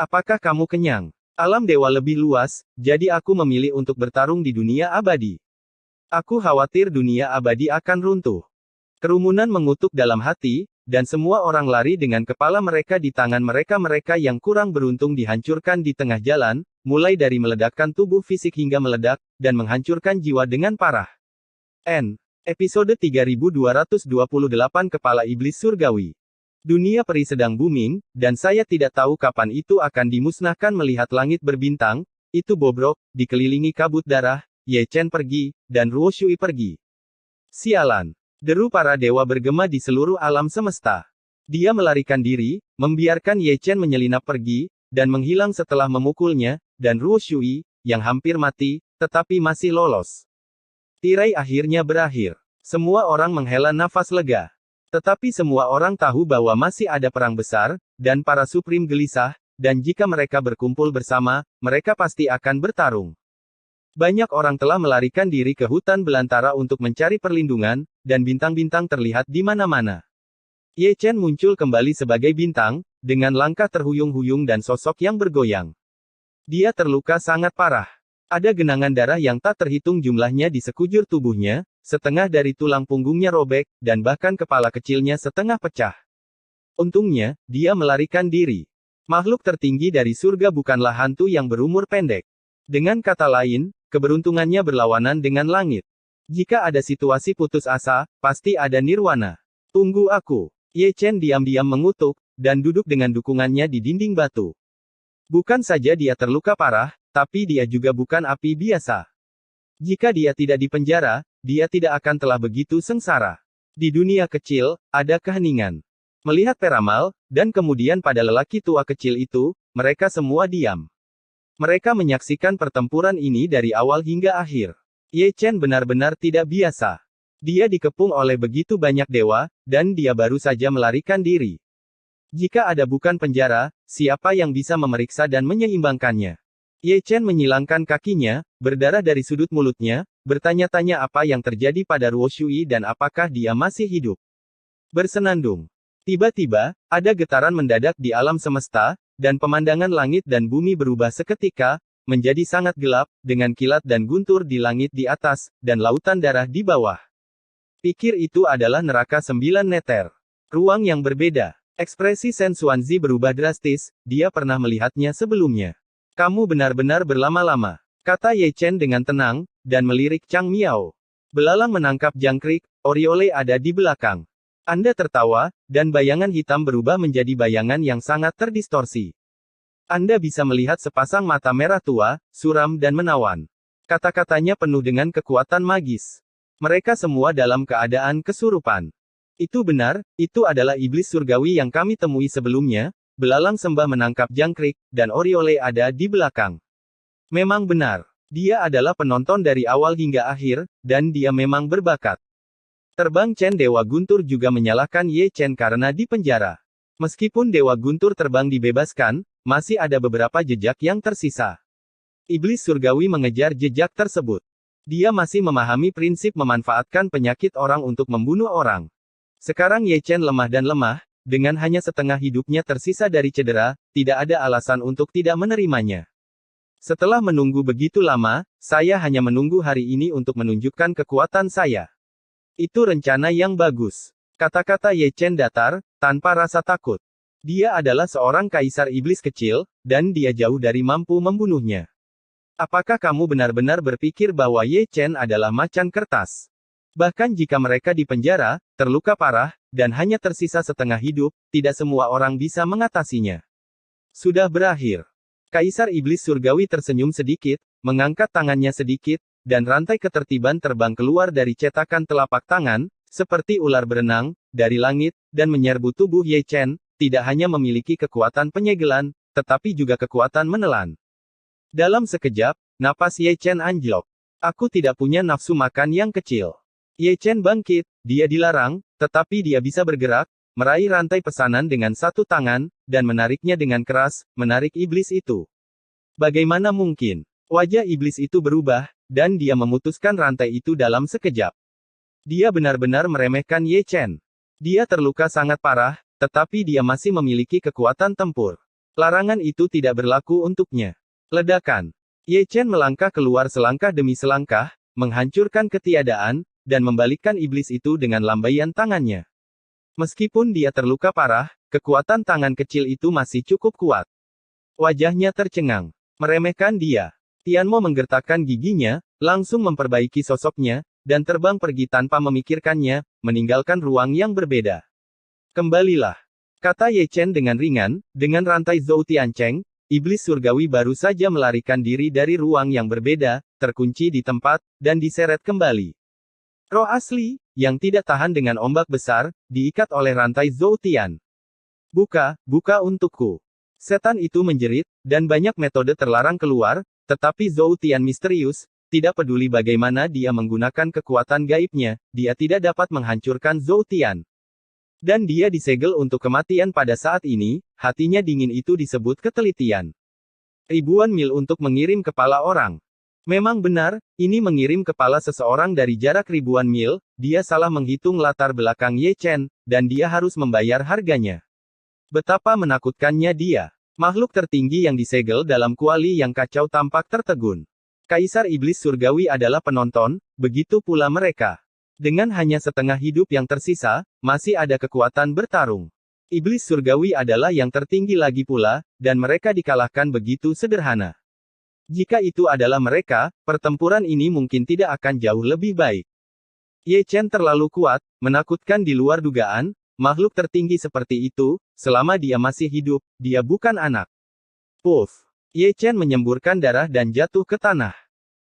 Apakah kamu kenyang? Alam dewa lebih luas, jadi aku memilih untuk bertarung di dunia abadi. Aku khawatir dunia abadi akan runtuh. Kerumunan mengutuk dalam hati, dan semua orang lari dengan kepala mereka di tangan mereka-mereka yang kurang beruntung dihancurkan di tengah jalan, mulai dari meledakkan tubuh fisik hingga meledak, dan menghancurkan jiwa dengan parah. Episode 3228 Kepala Iblis Surgawi. Dunia peri sedang booming, dan saya tidak tahu kapan itu akan dimusnahkan melihat langit berbintang, itu bobrok, dikelilingi kabut darah, Ye Chen pergi, dan Ruo Shui pergi. Sialan. Deru para dewa bergema di seluruh alam semesta. Dia melarikan diri, membiarkan Ye Chen menyelinap pergi, dan menghilang setelah memukulnya, dan Ruo Shui, yang hampir mati, tetapi masih lolos. Tirai akhirnya berakhir. Semua orang menghela nafas lega. Tetapi semua orang tahu bahwa masih ada perang besar, dan para Supreme gelisah, dan jika mereka berkumpul bersama, mereka pasti akan bertarung. Banyak orang telah melarikan diri ke hutan belantara untuk mencari perlindungan, dan bintang-bintang terlihat di mana-mana. Ye Chen muncul kembali sebagai bintang, dengan langkah terhuyung-huyung dan sosok yang bergoyang. Dia terluka sangat parah. Ada genangan darah yang tak terhitung jumlahnya di sekujur tubuhnya, setengah dari tulang punggungnya robek, dan bahkan kepala kecilnya setengah pecah. Untungnya, dia melarikan diri. Makhluk tertinggi dari surga bukanlah hantu yang berumur pendek. Dengan kata lain, keberuntungannya berlawanan dengan langit. Jika ada situasi putus asa, pasti ada nirwana. Tunggu aku. Ye Chen diam-diam mengutuk, dan duduk dengan dukungannya di dinding batu. Bukan saja dia terluka parah, tapi dia juga bukan api biasa. Jika dia tidak dipenjara, dia tidak akan telah begitu sengsara. Di dunia kecil, ada keheningan. Melihat peramal, dan kemudian pada lelaki tua kecil itu, mereka semua diam. Mereka menyaksikan pertempuran ini dari awal hingga akhir. Ye Chen benar-benar tidak biasa. Dia dikepung oleh begitu banyak dewa, dan dia baru saja melarikan diri. Jika ada bukan penjara, siapa yang bisa memeriksa dan menyeimbangkannya? Ye Chen menyilangkan kakinya, berdarah dari sudut mulutnya, bertanya-tanya apa yang terjadi pada Ruo Shui dan apakah dia masih hidup. Bersenandung. Tiba-tiba, ada getaran mendadak di alam semesta, dan pemandangan langit dan bumi berubah seketika, menjadi sangat gelap, dengan kilat dan guntur di langit di atas, dan lautan darah di bawah. Pikir itu adalah neraka 9 neter. Ruang yang berbeda. Ekspresi Shen Xuanzi berubah drastis, dia pernah melihatnya sebelumnya. Kamu benar-benar berlama-lama, kata Ye Chen dengan tenang, dan melirik Chang Miao. Belalang menangkap jangkrik, Oriole ada di belakang. Anda tertawa, dan bayangan hitam berubah menjadi bayangan yang sangat terdistorsi. Anda bisa melihat sepasang mata merah tua, suram dan menawan. Kata-katanya penuh dengan kekuatan magis. Mereka semua dalam keadaan kesurupan. Itu benar, itu adalah iblis surgawi yang kami temui sebelumnya, belalang sembah menangkap jangkrik, dan Oriole ada di belakang. Memang benar, dia adalah penonton dari awal hingga akhir, dan dia memang berbakat. Terbang Chen Dewa Guntur juga menyalahkan Ye Chen karena dipenjara. Meskipun Dewa Guntur terbang dibebaskan, masih ada beberapa jejak yang tersisa. Iblis surgawi mengejar jejak tersebut. Dia masih memahami prinsip memanfaatkan penyakit orang untuk membunuh orang. Sekarang Ye Chen lemah dan lemah, dengan hanya setengah hidupnya tersisa dari cedera, tidak ada alasan untuk tidak menerimanya. Setelah menunggu begitu lama, saya hanya menunggu hari ini untuk menunjukkan kekuatan saya. Itu rencana yang bagus. Kata-kata Ye Chen datar, tanpa rasa takut. Dia adalah seorang kaisar iblis kecil, dan dia jauh dari mampu membunuhnya. Apakah kamu benar-benar berpikir bahwa Ye Chen adalah macan kertas? Bahkan jika mereka dipenjara, terluka parah, dan hanya tersisa setengah hidup, tidak semua orang bisa mengatasinya. Sudah berakhir. Kaisar iblis surgawi tersenyum sedikit, mengangkat tangannya sedikit, dan rantai ketertiban terbang keluar dari cetakan telapak tangan, seperti ular berenang, dari langit, dan menyerbu tubuh Ye Chen, tidak hanya memiliki kekuatan penyegelan, tetapi juga kekuatan menelan. Dalam sekejap, napas Ye Chen anjlok. Aku tidak punya nafsu makan yang kecil. Ye Chen bangkit, dia dilarang, tetapi dia bisa bergerak, meraih rantai pesanan dengan satu tangan, dan menariknya dengan keras, menarik iblis itu. Bagaimana mungkin? Wajah iblis itu berubah, dan dia memutuskan rantai itu dalam sekejap. Dia benar-benar meremehkan Ye Chen. Dia terluka sangat parah, tetapi dia masih memiliki kekuatan tempur. Larangan itu tidak berlaku untuknya. Ledakan. Ye Chen melangkah keluar selangkah demi selangkah, menghancurkan ketiadaan, dan membalikkan iblis itu dengan lambaian tangannya. Meskipun dia terluka parah, kekuatan tangan kecil itu masih cukup kuat. Wajahnya tercengang. Meremehkan dia. Tianmo menggertakkan giginya, langsung memperbaiki sosoknya, dan terbang pergi tanpa memikirkannya, meninggalkan ruang yang berbeda. Kembalilah, kata Ye Chen dengan ringan, dengan rantai Zhou Tiancheng, iblis surgawi baru saja melarikan diri dari ruang yang berbeda, terkunci di tempat, dan diseret kembali. Roh asli, yang tidak tahan dengan ombak besar, diikat oleh rantai Zhou Tian. Buka untukku. Setan itu menjerit, dan banyak metode terlarang keluar, tetapi Zhou Tian misterius, tidak peduli bagaimana dia menggunakan kekuatan gaibnya, dia tidak dapat menghancurkan Zhou Tian. Dan dia disegel untuk kematian pada saat ini, hatinya dingin itu disebut ketelitian. Ribuan mil untuk mengirim kepala orang. Memang benar, ini mengirim kepala seseorang dari jarak ribuan mil, dia salah menghitung latar belakang Ye Chen, dan dia harus membayar harganya. Betapa menakutkannya dia. Makhluk tertinggi yang disegel dalam kuali yang kacau tampak tertegun. Kaisar Iblis Surgawi adalah penonton, begitu pula mereka. Dengan hanya setengah hidup yang tersisa, masih ada kekuatan bertarung. Iblis Surgawi adalah yang tertinggi lagi pula, dan mereka dikalahkan begitu sederhana. Jika itu adalah mereka, pertempuran ini mungkin tidak akan jauh lebih baik. Ye Chen terlalu kuat, menakutkan di luar dugaan, makhluk tertinggi seperti itu, selama dia masih hidup, dia bukan anak. Puff! Ye Chen menyemburkan darah dan jatuh ke tanah.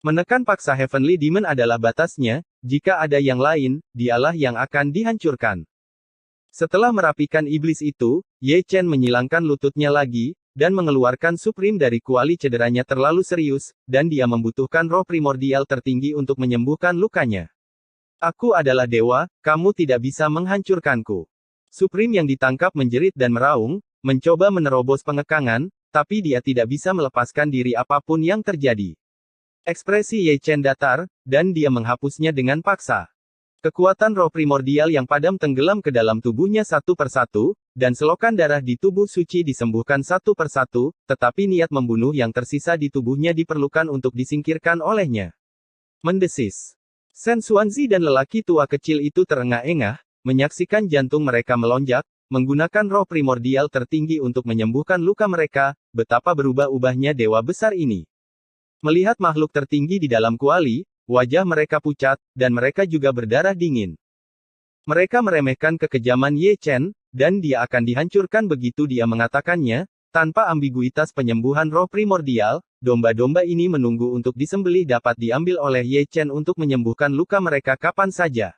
Menekan paksa Heavenly Demon adalah batasnya, jika ada yang lain, dialah yang akan dihancurkan. Setelah merapikan iblis itu, Ye Chen menyilangkan lututnya lagi, dan mengeluarkan Supreme dari kuali cederanya terlalu serius, dan dia membutuhkan roh primordial tertinggi untuk menyembuhkan lukanya. Aku adalah dewa, kamu tidak bisa menghancurkanku. Supreme yang ditangkap menjerit dan meraung, mencoba menerobos pengekangan, tapi dia tidak bisa melepaskan diri apapun yang terjadi. Ekspresi Ye Chen datar, dan dia menghapusnya dengan paksa. Kekuatan roh primordial yang padam tenggelam ke dalam tubuhnya satu persatu, dan selokan darah di tubuh suci disembuhkan satu persatu, tetapi niat membunuh yang tersisa di tubuhnya diperlukan untuk disingkirkan olehnya. Mendesis. Shen Xuanzi dan lelaki tua kecil itu terengah-engah, menyaksikan jantung mereka melonjak, menggunakan roh primordial tertinggi untuk menyembuhkan luka mereka, betapa berubah-ubahnya dewa besar ini. Melihat makhluk tertinggi di dalam kuali, wajah mereka pucat, dan mereka juga berdarah dingin. Mereka meremehkan kekejaman Ye Chen, dan dia akan dihancurkan begitu dia mengatakannya, tanpa ambiguitas penyembuhan roh primordial, domba-domba ini menunggu untuk disembelih dapat diambil oleh Ye Chen untuk menyembuhkan luka mereka kapan saja.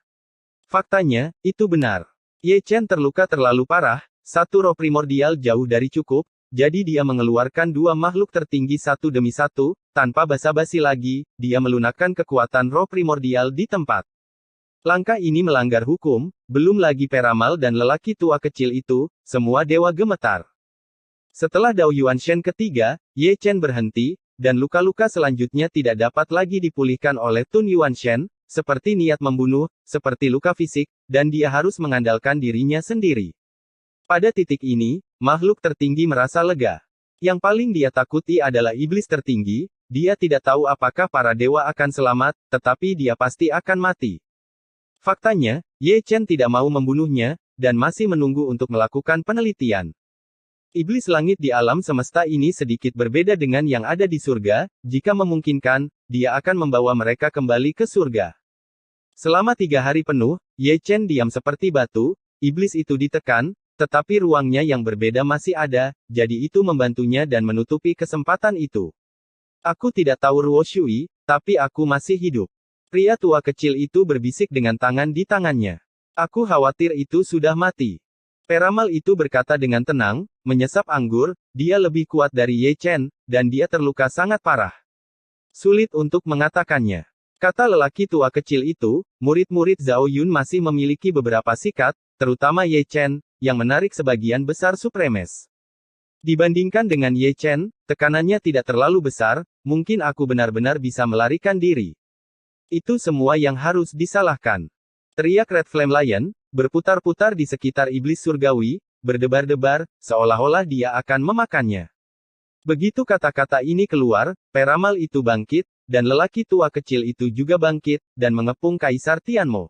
Faktanya, itu benar. Ye Chen terluka terlalu parah, satu roh primordial jauh dari cukup, jadi dia mengeluarkan dua makhluk tertinggi satu demi satu, tanpa basa-basi lagi, dia melunakkan kekuatan roh primordial di tempat. Langkah ini melanggar hukum, belum lagi peramal dan lelaki tua kecil itu, semua dewa gemetar. Setelah Dao Yuanshen ketiga, Ye Chen berhenti, dan luka-luka selanjutnya tidak dapat lagi dipulihkan oleh Tun Yuanshen, seperti niat membunuh, seperti luka fisik, dan dia harus mengandalkan dirinya sendiri. Pada titik ini, makhluk tertinggi merasa lega. Yang paling dia takuti adalah iblis tertinggi, dia tidak tahu apakah para dewa akan selamat, tetapi dia pasti akan mati. Faktanya, Ye Chen tidak mau membunuhnya, dan masih menunggu untuk melakukan penelitian. Iblis langit di alam semesta ini sedikit berbeda dengan yang ada di surga, jika memungkinkan, dia akan membawa mereka kembali ke surga. Selama 3 hari penuh, Ye Chen diam seperti batu, iblis itu ditekan, tetapi ruangnya yang berbeda masih ada, jadi itu membantunya dan menutupi kesempatan itu. Aku tidak tahu Ruo Shui, tapi aku masih hidup. Pria tua kecil itu berbisik dengan tangan di tangannya. Aku khawatir itu sudah mati. Peramal itu berkata dengan tenang, menyesap anggur, dia lebih kuat dari Ye Chen, dan dia terluka sangat parah. Sulit untuk mengatakannya. Kata lelaki tua kecil itu, murid-murid Zhao Yun masih memiliki beberapa sikat, terutama Ye Chen, yang menarik sebagian besar Supremes. Dibandingkan dengan Ye Chen, tekanannya tidak terlalu besar, mungkin aku benar-benar bisa melarikan diri. Itu semua yang harus disalahkan. Teriak Red Flame Lion, berputar-putar di sekitar iblis surgawi, berdebar-debar, seolah-olah dia akan memakannya. Begitu kata-kata ini keluar, peramal itu bangkit, dan lelaki tua kecil itu juga bangkit, dan mengepung Kaisar Tianmo.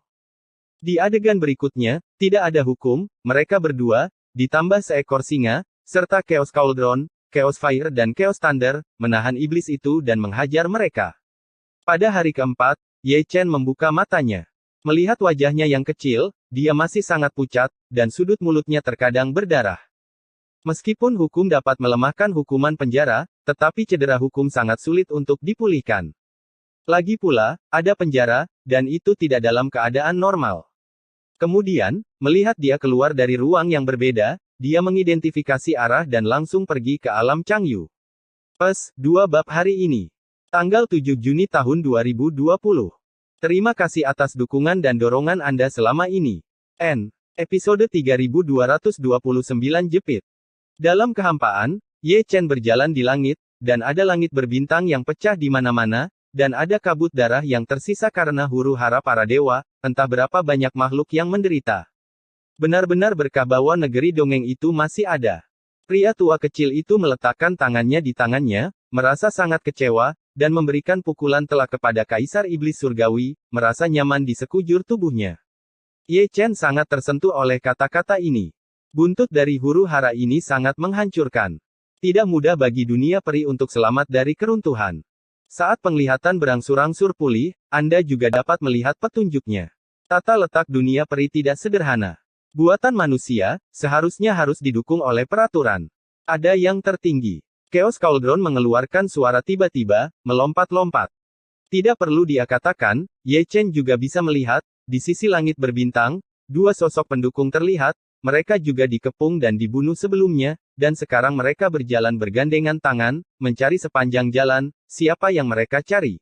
Di adegan berikutnya, tidak ada hukum, mereka berdua, ditambah seekor singa, serta Chaos Cauldron, Chaos Fire dan Chaos Thunder, menahan iblis itu dan menghajar mereka. Pada hari keempat, Ye Chen membuka matanya. Melihat wajahnya yang kecil, dia masih sangat pucat, dan sudut mulutnya terkadang berdarah. Meskipun hukum dapat melemahkan hukuman penjara, tetapi cedera hukum sangat sulit untuk dipulihkan. Lagi pula, ada penjara, dan itu tidak dalam keadaan normal. Kemudian, melihat dia keluar dari ruang yang berbeda, dia mengidentifikasi arah dan langsung pergi ke alam Changyu. Pes, 2 bab hari ini. Tanggal 7 Juni tahun 2020. Terima kasih atas dukungan dan dorongan Anda selama ini. Episode 3229 jepit. Dalam kehampaan, Ye Chen berjalan di langit, dan ada langit berbintang yang pecah di mana-mana, dan ada kabut darah yang tersisa karena huru-hara para dewa, entah berapa banyak makhluk yang menderita. Benar-benar berkah bahwa negeri dongeng itu masih ada. Pria tua kecil itu meletakkan tangannya di tangannya, merasa sangat kecewa, dan memberikan pukulan telak kepada Kaisar Iblis Surgawi, merasa nyaman di sekujur tubuhnya. Ye Chen sangat tersentuh oleh kata-kata ini. Buntut dari huru-hara ini sangat menghancurkan. Tidak mudah bagi dunia peri untuk selamat dari keruntuhan. Saat penglihatan berangsur-angsur pulih, Anda juga dapat melihat petunjuknya. Tata letak dunia peri tidak sederhana. Buatan manusia, seharusnya harus didukung oleh peraturan. Ada yang tertinggi. Chaos Cauldron mengeluarkan suara tiba-tiba, melompat-lompat. Tidak perlu dia katakan, Ye Chen juga bisa melihat, di sisi langit berbintang, 2 sosok pendukung terlihat, mereka juga dikepung dan dibunuh sebelumnya, dan sekarang mereka berjalan bergandengan tangan, mencari sepanjang jalan, siapa yang mereka cari.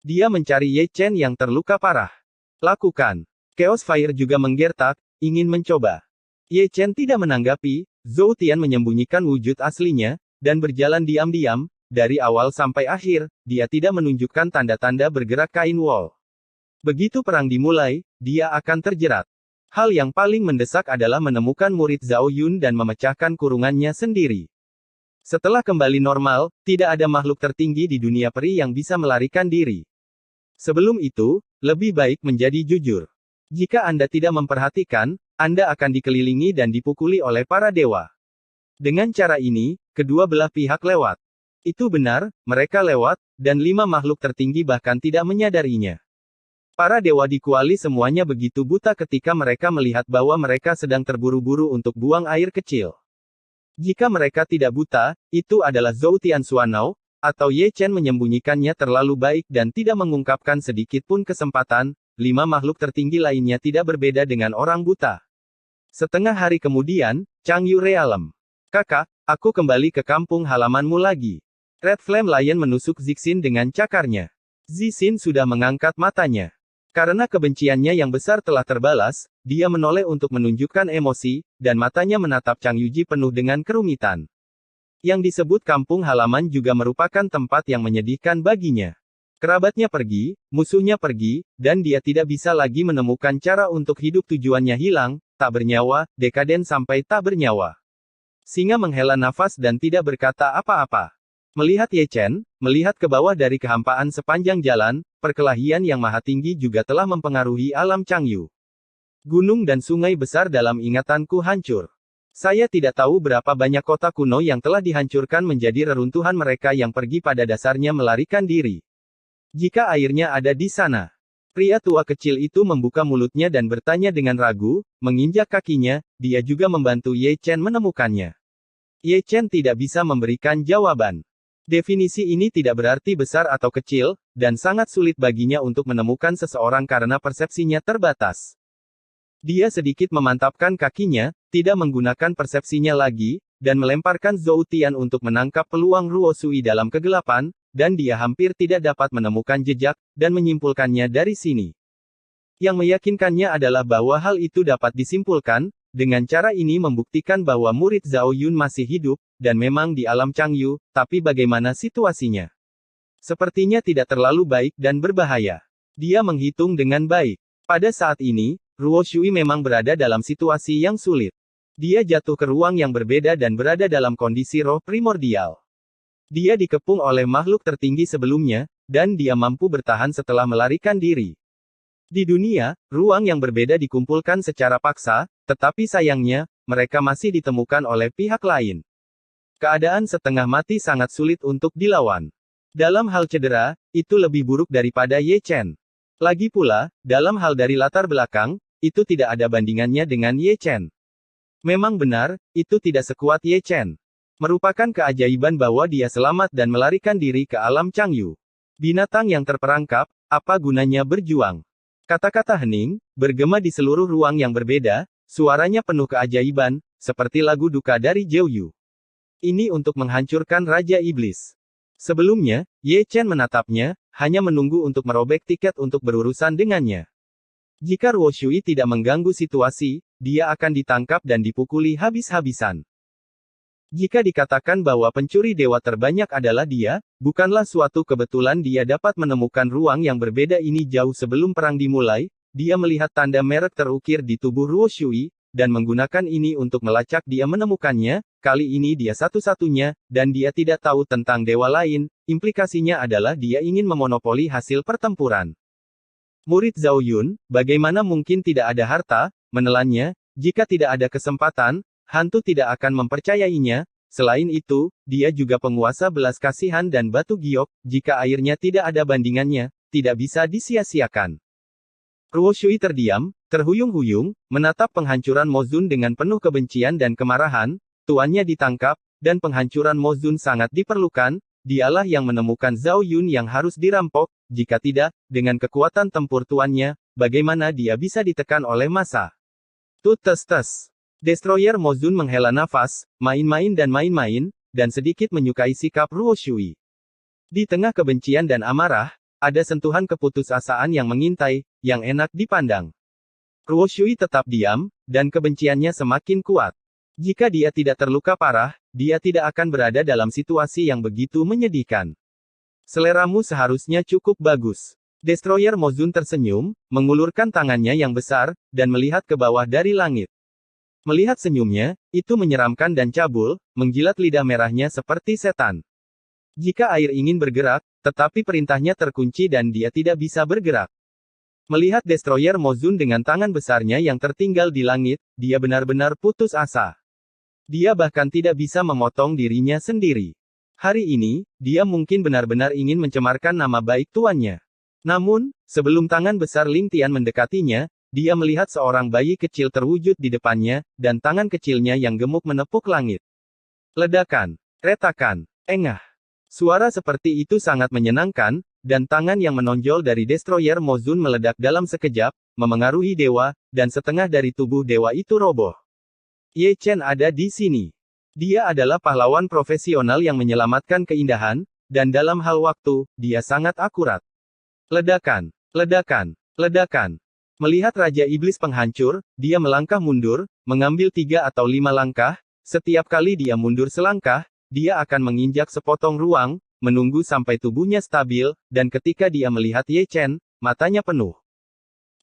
Dia mencari Ye Chen yang terluka parah. Lakukan. Chaos Fire juga menggertak, ingin mencoba. Ye Chen tidak menanggapi, Zhou Tian menyembunyikan wujud aslinya, dan berjalan diam-diam, dari awal sampai akhir, dia tidak menunjukkan tanda-tanda bergerak kain wall. Begitu perang dimulai, dia akan terjerat. Hal yang paling mendesak adalah menemukan murid Zhao Yun dan memecahkan kurungannya sendiri. Setelah kembali normal, tidak ada makhluk tertinggi di dunia peri yang bisa melarikan diri. Sebelum itu, lebih baik menjadi jujur. Jika Anda tidak memperhatikan, Anda akan dikelilingi dan dipukuli oleh para dewa. Dengan cara ini, kedua belah pihak lewat. Itu benar, mereka lewat, dan 5 makhluk tertinggi bahkan tidak menyadarinya. Para dewa di kuali semuanya begitu buta ketika mereka melihat bahwa mereka sedang terburu-buru untuk buang air kecil. Jika mereka tidak buta, itu adalah Zhou Tian Xuanao, atau Ye Chen menyembunyikannya terlalu baik dan tidak mengungkapkan sedikit pun kesempatan. 5 makhluk tertinggi lainnya tidak berbeda dengan orang buta. Setengah hari kemudian, Changyu Realm. Kakak, aku kembali ke kampung halamanmu lagi. Red Flame Lion menusuk Zixin dengan cakarnya. Zixin sudah mengangkat matanya. Karena kebenciannya yang besar telah terbalas, dia menoleh untuk menunjukkan emosi, dan matanya menatap Chang Yuji penuh dengan kerumitan. Yang disebut kampung halaman juga merupakan tempat yang menyedihkan baginya. Kerabatnya pergi, musuhnya pergi, dan dia tidak bisa lagi menemukan cara untuk hidup. Tujuannya hilang, tak bernyawa, dekaden sampai tak bernyawa. Singa menghela nafas dan tidak berkata apa-apa. Melihat Ye Chen, melihat ke bawah dari kehampaan sepanjang jalan, perkelahian yang maha tinggi juga telah mempengaruhi alam Changyu. Gunung dan sungai besar dalam ingatanku hancur. Saya tidak tahu berapa banyak kota kuno yang telah dihancurkan menjadi reruntuhan mereka yang pergi pada dasarnya melarikan diri. Jika airnya ada di sana. Pria tua kecil itu membuka mulutnya dan bertanya dengan ragu, menginjak kakinya, dia juga membantu Ye Chen menemukannya. Ye Chen tidak bisa memberikan jawaban. Definisi ini tidak berarti besar atau kecil, dan sangat sulit baginya untuk menemukan seseorang karena persepsinya terbatas. Dia sedikit memantapkan kakinya, tidak menggunakan persepsinya lagi, dan melemparkan Zhou Tian untuk menangkap peluang Ruo Sui dalam kegelapan, dan dia hampir tidak dapat menemukan jejak, dan menyimpulkannya dari sini. Yang meyakinkannya adalah bahwa hal itu dapat disimpulkan, dengan cara ini membuktikan bahwa murid Zhao Yun masih hidup, dan memang di alam Changyu, tapi bagaimana situasinya? Sepertinya tidak terlalu baik dan berbahaya. Dia menghitung dengan baik. Pada saat ini, Ruo Shui memang berada dalam situasi yang sulit. Dia jatuh ke ruang yang berbeda dan berada dalam kondisi roh primordial. Dia dikepung oleh makhluk tertinggi sebelumnya, dan dia mampu bertahan setelah melarikan diri. Di dunia, ruang yang berbeda dikumpulkan secara paksa, tetapi sayangnya, mereka masih ditemukan oleh pihak lain. Keadaan setengah mati sangat sulit untuk dilawan. Dalam hal cedera, itu lebih buruk daripada Ye Chen. Lagi pula, dalam hal dari latar belakang, itu tidak ada bandingannya dengan Ye Chen. Memang benar, itu tidak sekuat Ye Chen. Merupakan keajaiban bahwa dia selamat dan melarikan diri ke alam Changyu. Binatang yang terperangkap, apa gunanya berjuang? Kata-kata hening, bergema di seluruh ruang yang berbeda, suaranya penuh keajaiban, seperti lagu duka dari Zhou Yu. Ini untuk menghancurkan Raja Iblis. Sebelumnya, Ye Chen menatapnya, hanya menunggu untuk merobek tiket untuk berurusan dengannya. Jika Ruo Shui tidak mengganggu situasi, dia akan ditangkap dan dipukuli habis-habisan. Jika dikatakan bahwa pencuri dewa terbanyak adalah dia, bukanlah suatu kebetulan dia dapat menemukan ruang yang berbeda ini jauh sebelum perang dimulai, dia melihat tanda merek terukir di tubuh Ruo Shui, dan menggunakan ini untuk melacak dia menemukannya, kali ini dia satu-satunya, dan dia tidak tahu tentang dewa lain, implikasinya adalah dia ingin memonopoli hasil pertempuran. Murid Zhao Yun, bagaimana mungkin tidak ada harta, menelannya, jika tidak ada kesempatan, hantu tidak akan mempercayainya, selain itu, dia juga penguasa belas kasihan dan batu giok, jika airnya tidak ada bandingannya, tidak bisa disia-siakan. Ruo Shui terdiam, terhuyung-huyung, menatap penghancuran Mozun dengan penuh kebencian dan kemarahan, tuannya ditangkap, dan penghancuran Mozun sangat diperlukan, dialah yang menemukan Zhao Yun yang harus dirampok, jika tidak, dengan kekuatan tempur tuannya, bagaimana dia bisa ditekan oleh massa? Tes. Destroyer Mozun menghela nafas, main-main, dan sedikit menyukai sikap Ruo Shui. Di tengah kebencian dan amarah, ada sentuhan keputusasaan yang mengintai, yang enak dipandang. Ruo Shui tetap diam, dan kebenciannya semakin kuat. Jika dia tidak terluka parah, dia tidak akan berada dalam situasi yang begitu menyedihkan. Seleramu seharusnya cukup bagus. Destroyer Mozun tersenyum, mengulurkan tangannya yang besar, dan melihat ke bawah dari langit. Melihat senyumnya, itu menyeramkan dan cabul, menjilat lidah merahnya seperti setan. Jika air ingin bergerak, tetapi perintahnya terkunci dan dia tidak bisa bergerak. Melihat Destroyer Mozun dengan tangan besarnya yang tertinggal di langit, dia benar-benar putus asa. Dia bahkan tidak bisa memotong dirinya sendiri. Hari ini, dia mungkin benar-benar ingin mencemarkan nama baik tuannya. Namun, sebelum tangan besar Ling Tian mendekatinya, dia melihat seorang bayi kecil terwujud di depannya, dan tangan kecilnya yang gemuk menepuk langit. Ledakan, retakan, engah. Suara seperti itu sangat menyenangkan, dan tangan yang menonjol dari Destroyer Mozun meledak dalam sekejap, memengaruhi dewa, dan setengah dari tubuh dewa itu roboh. Ye Chen ada di sini. Dia adalah pahlawan profesional yang menyelamatkan keindahan, dan dalam hal waktu, dia sangat akurat. Ledakan, ledakan, ledakan. Melihat Raja Iblis penghancur, dia melangkah mundur, mengambil 3 atau 5 langkah, setiap kali dia mundur selangkah, dia akan menginjak sepotong ruang, menunggu sampai tubuhnya stabil, dan ketika dia melihat Ye Chen, matanya penuh.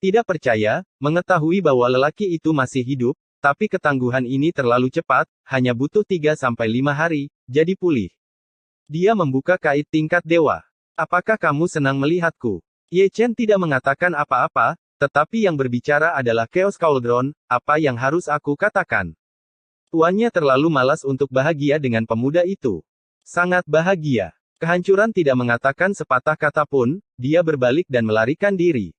Tidak percaya, mengetahui bahwa lelaki itu masih hidup, tapi ketangguhan ini terlalu cepat, hanya butuh 3-5 hari, jadi pulih. Dia membuka kait tingkat dewa. Apakah kamu senang melihatku? Ye Chen tidak mengatakan apa-apa, tetapi yang berbicara adalah Chaos Cauldron, apa yang harus aku katakan? Tuannya terlalu malas untuk bahagia dengan pemuda itu. Sangat bahagia. Kehancuran tidak mengatakan sepatah kata pun, dia berbalik dan melarikan diri.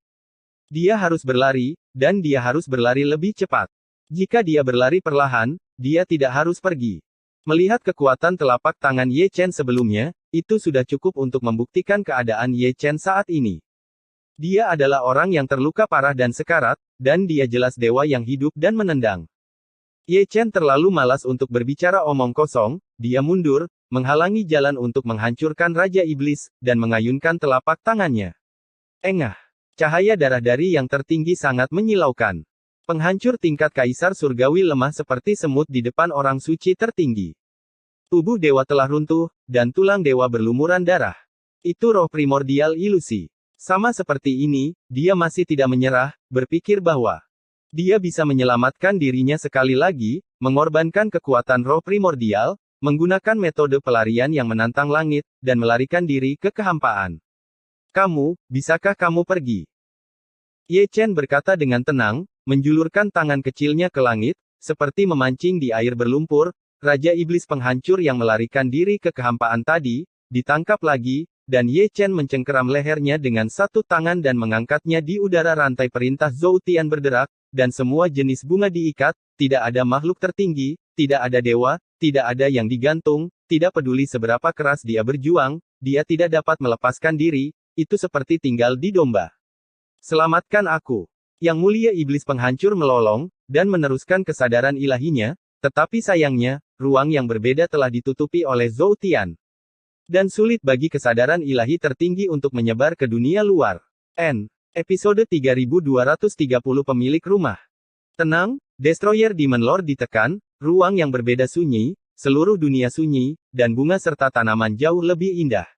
Dia harus berlari, dan dia harus berlari lebih cepat. Jika dia berlari perlahan, dia tidak harus pergi. Melihat kekuatan telapak tangan Ye Chen sebelumnya, itu sudah cukup untuk membuktikan keadaan Ye Chen saat ini. Dia adalah orang yang terluka parah dan sekarat, dan dia jelas dewa yang hidup dan menendang. Ye Chen terlalu malas untuk berbicara omong kosong, dia mundur, menghalangi jalan untuk menghancurkan Raja Iblis, dan mengayunkan telapak tangannya. Engah. Cahaya darah dari yang tertinggi sangat menyilaukan. Penghancur tingkat kaisar surgawi lemah seperti semut di depan orang suci tertinggi. Tubuh dewa telah runtuh, dan tulang dewa berlumuran darah. Itu roh primordial ilusi. Sama seperti ini, dia masih tidak menyerah, berpikir bahwa dia bisa menyelamatkan dirinya sekali lagi, mengorbankan kekuatan roh primordial, menggunakan metode pelarian yang menantang langit, dan melarikan diri ke kehampaan. Bisakah kamu pergi? Ye Chen berkata dengan tenang, menjulurkan tangan kecilnya ke langit, seperti memancing di air berlumpur. Raja Iblis Penghancur yang melarikan diri ke kehampaan tadi, ditangkap lagi, dan Ye Chen mencengkeram lehernya dengan satu tangan dan mengangkatnya di udara. Rantai perintah Zhou Tian berderak, dan semua jenis bunga diikat, tidak ada makhluk tertinggi, tidak ada dewa, tidak ada yang digantung, tidak peduli seberapa keras dia berjuang, dia tidak dapat melepaskan diri, itu seperti tinggal di domba. Selamatkan aku. Yang Mulia Iblis Penghancur melolong, dan meneruskan kesadaran ilahinya, tetapi sayangnya, ruang yang berbeda telah ditutupi oleh Zhou Tian. Dan sulit bagi kesadaran ilahi tertinggi untuk menyebar ke dunia luar. Episode 3230 Pemilik Rumah. Tenang, Destroyer Demon Lord ditekan, ruang yang berbeda sunyi, seluruh dunia sunyi, dan bunga serta tanaman jauh lebih indah.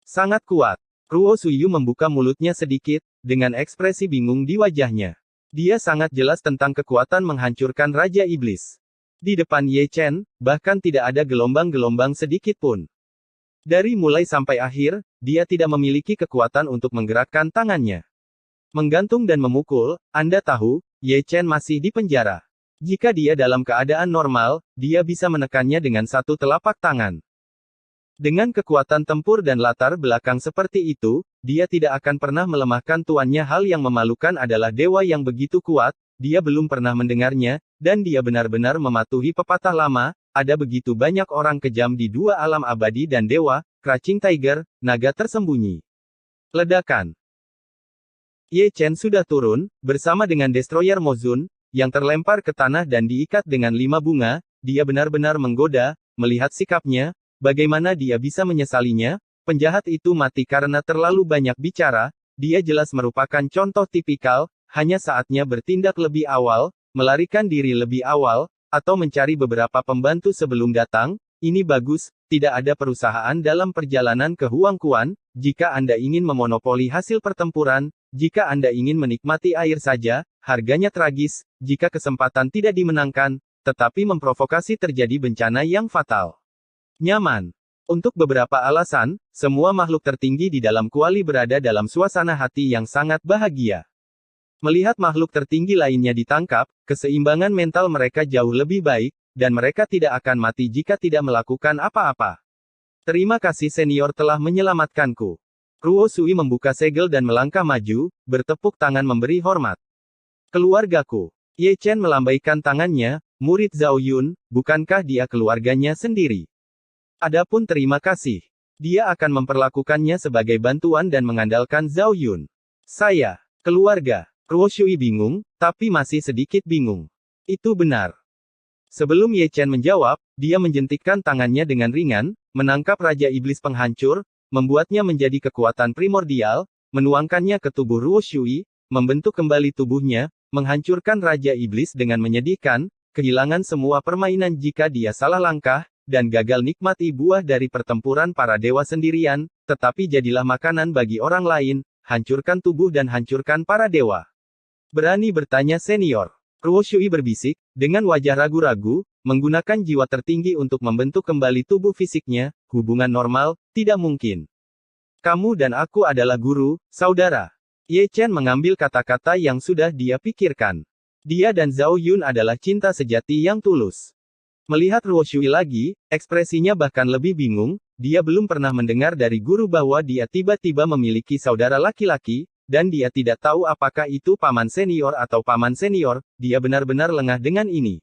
Sangat kuat. Ruo Suyu membuka mulutnya sedikit, dengan ekspresi bingung di wajahnya. Dia sangat jelas tentang kekuatan menghancurkan Raja Iblis. Di depan Ye Chen, bahkan tidak ada gelombang-gelombang sedikit pun. Dari mulai sampai akhir, dia tidak memiliki kekuatan untuk menggerakkan tangannya. Menggantung dan memukul, Anda tahu, Ye Chen masih di penjara. Jika dia dalam keadaan normal, dia bisa menekannya dengan satu telapak tangan. Dengan kekuatan tempur dan latar belakang seperti itu, dia tidak akan pernah melemahkan tuannya. Hal yang memalukan adalah dewa yang begitu kuat, dia belum pernah mendengarnya, dan dia benar-benar mematuhi pepatah lama, ada begitu banyak orang kejam di dua alam abadi dan dewa, Crouching Tiger, naga tersembunyi. Ledakan. Ye Chen sudah turun, bersama dengan Destroyer Mozun, yang terlempar ke tanah dan diikat dengan 5 bunga, dia benar-benar menggoda, melihat sikapnya, bagaimana dia bisa menyesalinya, penjahat itu mati karena terlalu banyak bicara, dia jelas merupakan contoh tipikal, hanya saatnya bertindak lebih awal, melarikan diri lebih awal, atau mencari beberapa pembantu sebelum datang. Ini bagus, tidak ada perusahaan dalam perjalanan ke Huangquan. Jika Anda ingin memonopoli hasil pertempuran, jika Anda ingin menikmati air saja, harganya tragis, jika kesempatan tidak dimenangkan, tetapi memprovokasi terjadi bencana yang fatal. Nyaman. Untuk beberapa alasan, semua makhluk tertinggi di dalam kuali berada dalam suasana hati yang sangat bahagia. Melihat makhluk tertinggi lainnya ditangkap, keseimbangan mental mereka jauh lebih baik, dan mereka tidak akan mati jika tidak melakukan apa-apa. Terima kasih senior telah menyelamatkanku. Ruo Sui membuka segel dan melangkah maju, bertepuk tangan memberi hormat. Keluargaku. Ye Chen melambaikan tangannya, murid Zhao Yun, bukankah dia keluarganya sendiri? Adapun terima kasih. Dia akan memperlakukannya sebagai bantuan dan mengandalkan Zhao Yun. Saya, keluarga. Ruo Sui bingung, tapi masih sedikit bingung. Itu benar. Sebelum Ye Chen menjawab, dia menjentikkan tangannya dengan ringan, menangkap Raja Iblis Penghancur, membuatnya menjadi kekuatan primordial, menuangkannya ke tubuh Ruo Sui, membentuk kembali tubuhnya, menghancurkan Raja Iblis dengan menyedihkan, kehilangan semua permainan jika dia salah langkah, dan gagal nikmati buah dari pertempuran para dewa sendirian, tetapi jadilah makanan bagi orang lain, hancurkan tubuh dan hancurkan para dewa. Berani bertanya senior. Ruo Sui berbisik, dengan wajah ragu-ragu, menggunakan jiwa tertinggi untuk membentuk kembali tubuh fisiknya, hubungan normal, tidak mungkin. Kamu dan aku adalah guru, saudara. Ye Chen mengambil kata-kata yang sudah dia pikirkan. Dia dan Zhao Yun adalah cinta sejati yang tulus. Melihat Ruo Sui lagi, ekspresinya bahkan lebih bingung, dia belum pernah mendengar dari guru bahwa dia tiba-tiba memiliki saudara laki-laki, dan dia tidak tahu apakah itu paman senior atau paman senior, dia benar-benar lengah dengan ini.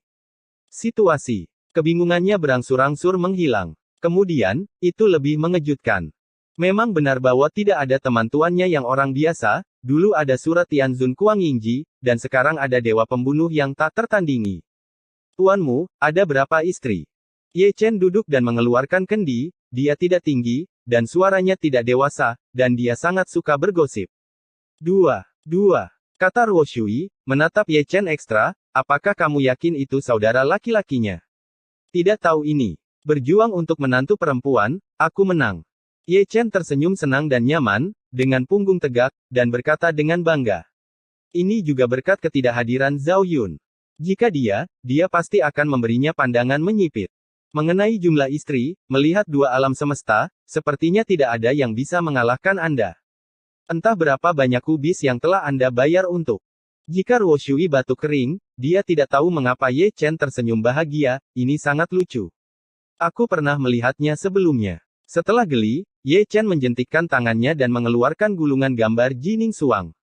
Situasi. Kebingungannya berangsur-angsur menghilang. Kemudian, itu lebih mengejutkan. Memang benar bahwa tidak ada teman tuannya yang orang biasa, dulu ada surat Tianzun Kuang Yingji, dan sekarang ada dewa pembunuh yang tak tertandingi. Tuanmu, ada berapa istri? Ye Chen duduk dan mengeluarkan kendi, dia tidak tinggi, dan suaranya tidak dewasa, dan dia sangat suka bergosip. Dua, kata Ruo Sui, menatap Ye Chen ekstra, apakah kamu yakin itu saudara laki-lakinya? Tidak tahu ini. Berjuang untuk menantu perempuan, aku menang. Ye Chen tersenyum senang dan nyaman, dengan punggung tegak, dan berkata dengan bangga. Ini juga berkat ketidakhadiran Zhao Yun. Jika dia pasti akan memberinya pandangan menyipit. Mengenai jumlah istri, melihat dua alam semesta, sepertinya tidak ada yang bisa mengalahkan Anda. Entah berapa banyak kubis yang telah Anda bayar untuk. Jika Ruo Shui batuk kering, dia tidak tahu mengapa Ye Chen tersenyum bahagia, ini sangat lucu. Aku pernah melihatnya sebelumnya. Setelah geli, Ye Chen menjentikkan tangannya dan mengeluarkan gulungan gambar Jining Suang.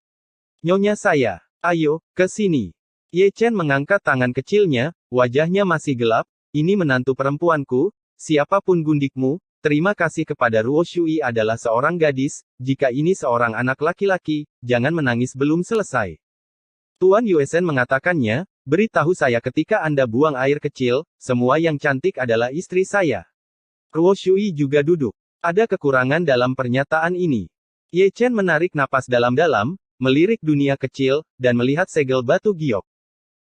Nyonya saya, ayo, ke sini. Ye Chen mengangkat tangan kecilnya, wajahnya masih gelap, ini menantu perempuanku, siapapun gundikmu, terima kasih kepada Ruo Shui adalah seorang gadis, jika ini seorang anak laki-laki, jangan menangis belum selesai. Tuan Yuesen mengatakannya, beritahu saya ketika Anda buang air kecil, semua yang cantik adalah istri saya. Ruo Shui juga duduk. Ada kekurangan dalam pernyataan ini. Ye Chen menarik napas dalam-dalam, melirik dunia kecil, dan melihat segel batu giok.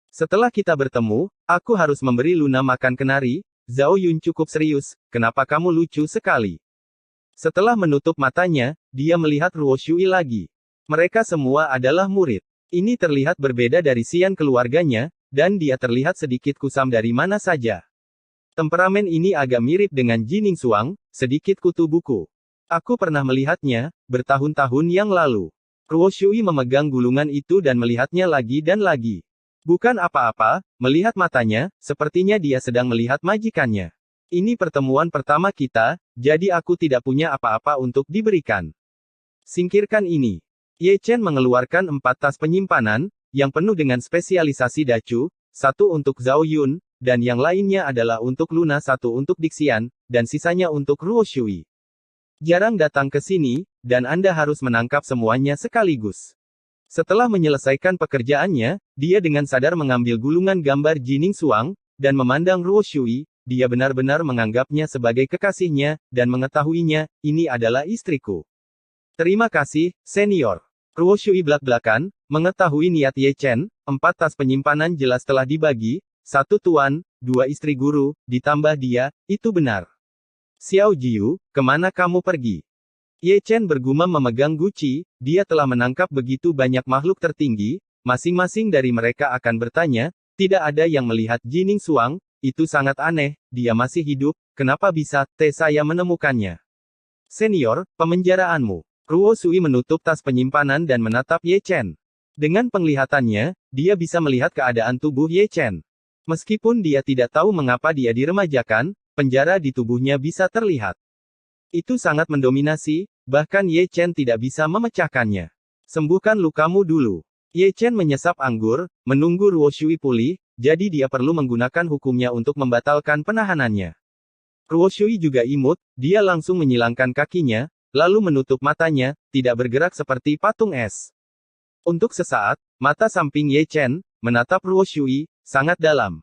Setelah kita bertemu, aku harus memberi Luna makan kenari. Zhao Yun cukup serius, kenapa kamu lucu sekali? Setelah menutup matanya, dia melihat Ruo Shui lagi. Mereka semua adalah murid. Ini terlihat berbeda dari Xian keluarganya, dan dia terlihat sedikit kusam dari mana saja. Temperamen ini agak mirip dengan Jining Suang, sedikit kutu buku. Aku pernah melihatnya, bertahun-tahun yang lalu. Ruo Shui memegang gulungan itu dan melihatnya lagi dan lagi. Bukan apa-apa, melihat matanya, sepertinya dia sedang melihat majikannya. Ini pertemuan pertama kita, jadi aku tidak punya apa-apa untuk diberikan. Singkirkan ini. Ye Chen mengeluarkan 4 tas penyimpanan, yang penuh dengan spesialisasi dacu, satu untuk Zhao Yun, dan yang lainnya adalah untuk Luna, satu untuk Dixian, dan sisanya untuk Ruo Shui. Jarang datang ke sini, dan Anda harus menangkap semuanya sekaligus. Setelah menyelesaikan pekerjaannya, dia dengan sadar mengambil gulungan gambar Jining Suang, dan memandang Ruo Shui, dia benar-benar menganggapnya sebagai kekasihnya, dan mengetahuinya, ini adalah istriku. Terima kasih, senior. Ruo Shui belak-belakan, mengetahui niat Ye Chen, 4 tas penyimpanan jelas telah dibagi, 1 tuan, 2 istri guru, ditambah dia, itu benar. Xiao Jiu, kemana kamu pergi? Ye Chen bergumam memegang guci, dia telah menangkap begitu banyak makhluk tertinggi, masing-masing dari mereka akan bertanya, tidak ada yang melihat Jining Suang, itu sangat aneh, dia masih hidup, kenapa bisa, saya menemukannya. Senior, pemenjaraanmu. Ruo Shui menutup tas penyimpanan dan menatap Ye Chen. Dengan penglihatannya, dia bisa melihat keadaan tubuh Ye Chen. Meskipun dia tidak tahu mengapa dia diremajakan, penjara di tubuhnya bisa terlihat. Itu sangat mendominasi, bahkan Ye Chen tidak bisa memecahkannya. Sembuhkan lukamu dulu. Ye Chen menyesap anggur, menunggu Ruo Shui pulih, jadi dia perlu menggunakan hukumnya untuk membatalkan penahanannya. Ruo Shui juga imut, dia langsung menyilangkan kakinya, lalu menutup matanya, tidak bergerak seperti patung es. Untuk sesaat, mata samping Ye Chen menatap Ruo Shui, sangat dalam.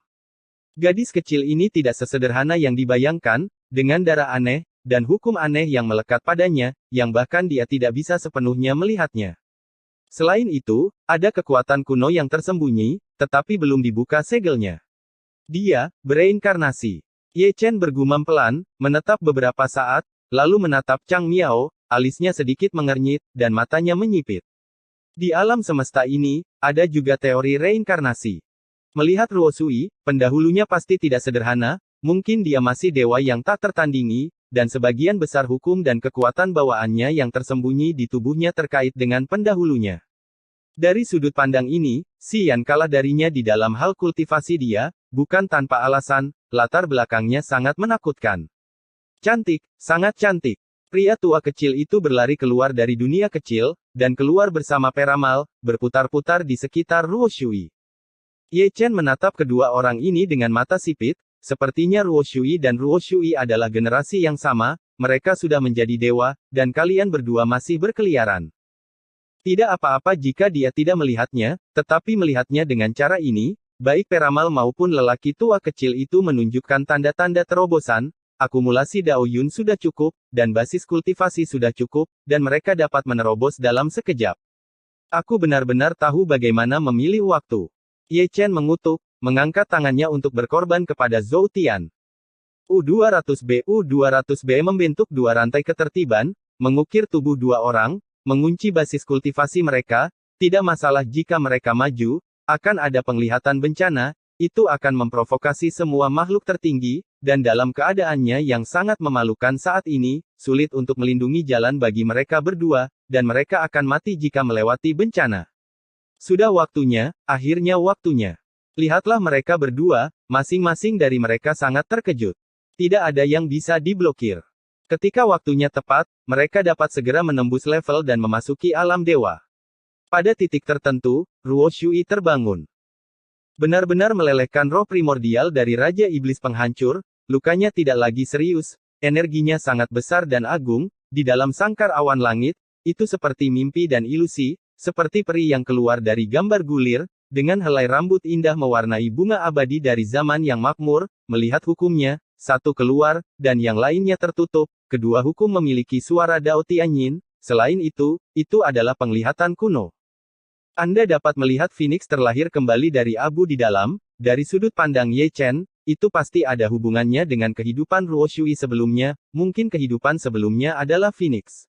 Gadis kecil ini tidak sesederhana yang dibayangkan, dengan darah aneh, dan hukum aneh yang melekat padanya, yang bahkan dia tidak bisa sepenuhnya melihatnya. Selain itu, ada kekuatan kuno yang tersembunyi, tetapi belum dibuka segelnya. Dia bereinkarnasi. Ye Chen bergumam pelan, menetap beberapa saat, lalu menatap Chang Miao, alisnya sedikit mengernyit, dan matanya menyipit. Di alam semesta ini, ada juga teori reinkarnasi. Melihat Ruo Shui, pendahulunya pasti tidak sederhana, mungkin dia masih dewa yang tak tertandingi, dan sebagian besar hukum dan kekuatan bawaannya yang tersembunyi di tubuhnya terkait dengan pendahulunya. Dari sudut pandang ini, Xian kalah darinya di dalam hal kultivasi dia, bukan tanpa alasan, latar belakangnya sangat menakutkan. Cantik, sangat cantik. Pria tua kecil itu berlari keluar dari dunia kecil, dan keluar bersama peramal, berputar-putar di sekitar Ruo Shui. Ye Chen menatap kedua orang ini dengan mata sipit, sepertinya Ruo Shui dan Ruo Shui adalah generasi yang sama, mereka sudah menjadi dewa, dan kalian berdua masih berkeliaran. Tidak apa-apa jika dia tidak melihatnya, tetapi melihatnya dengan cara ini, baik peramal maupun lelaki tua kecil itu menunjukkan tanda-tanda terobosan, akumulasi Dao Yun sudah cukup, dan basis kultivasi sudah cukup, dan mereka dapat menerobos dalam sekejap. Aku benar-benar tahu bagaimana memilih waktu. Ye Chen mengutuk, mengangkat tangannya untuk berkorban kepada Zhou Tian. U200B membentuk dua rantai ketertiban, mengukir tubuh dua orang, mengunci basis kultivasi mereka, tidak masalah jika mereka maju, akan ada penglihatan bencana, itu akan memprovokasi semua makhluk tertinggi, dan dalam keadaannya yang sangat memalukan saat ini, sulit untuk melindungi jalan bagi mereka berdua, dan mereka akan mati jika melewati bencana. Sudah waktunya, akhirnya waktunya. Lihatlah mereka berdua, masing-masing dari mereka sangat terkejut. Tidak ada yang bisa diblokir. Ketika waktunya tepat, mereka dapat segera menembus level dan memasuki alam dewa. Pada titik tertentu, Ruo Shui terbangun. Benar-benar melelehkan roh primordial dari Raja Iblis Penghancur, lukanya tidak lagi serius, energinya sangat besar dan agung, di dalam sangkar awan langit, itu seperti mimpi dan ilusi, seperti peri yang keluar dari gambar gulir, dengan helai rambut indah mewarnai bunga abadi dari zaman yang makmur, melihat hukumnya, satu keluar, dan yang lainnya tertutup, kedua hukum memiliki suara Dao Tianyin, selain itu adalah penglihatan kuno. Anda dapat melihat Phoenix terlahir kembali dari abu di dalam, dari sudut pandang Ye Chen, itu pasti ada hubungannya dengan kehidupan Ruo Shui sebelumnya, mungkin kehidupan sebelumnya adalah Phoenix.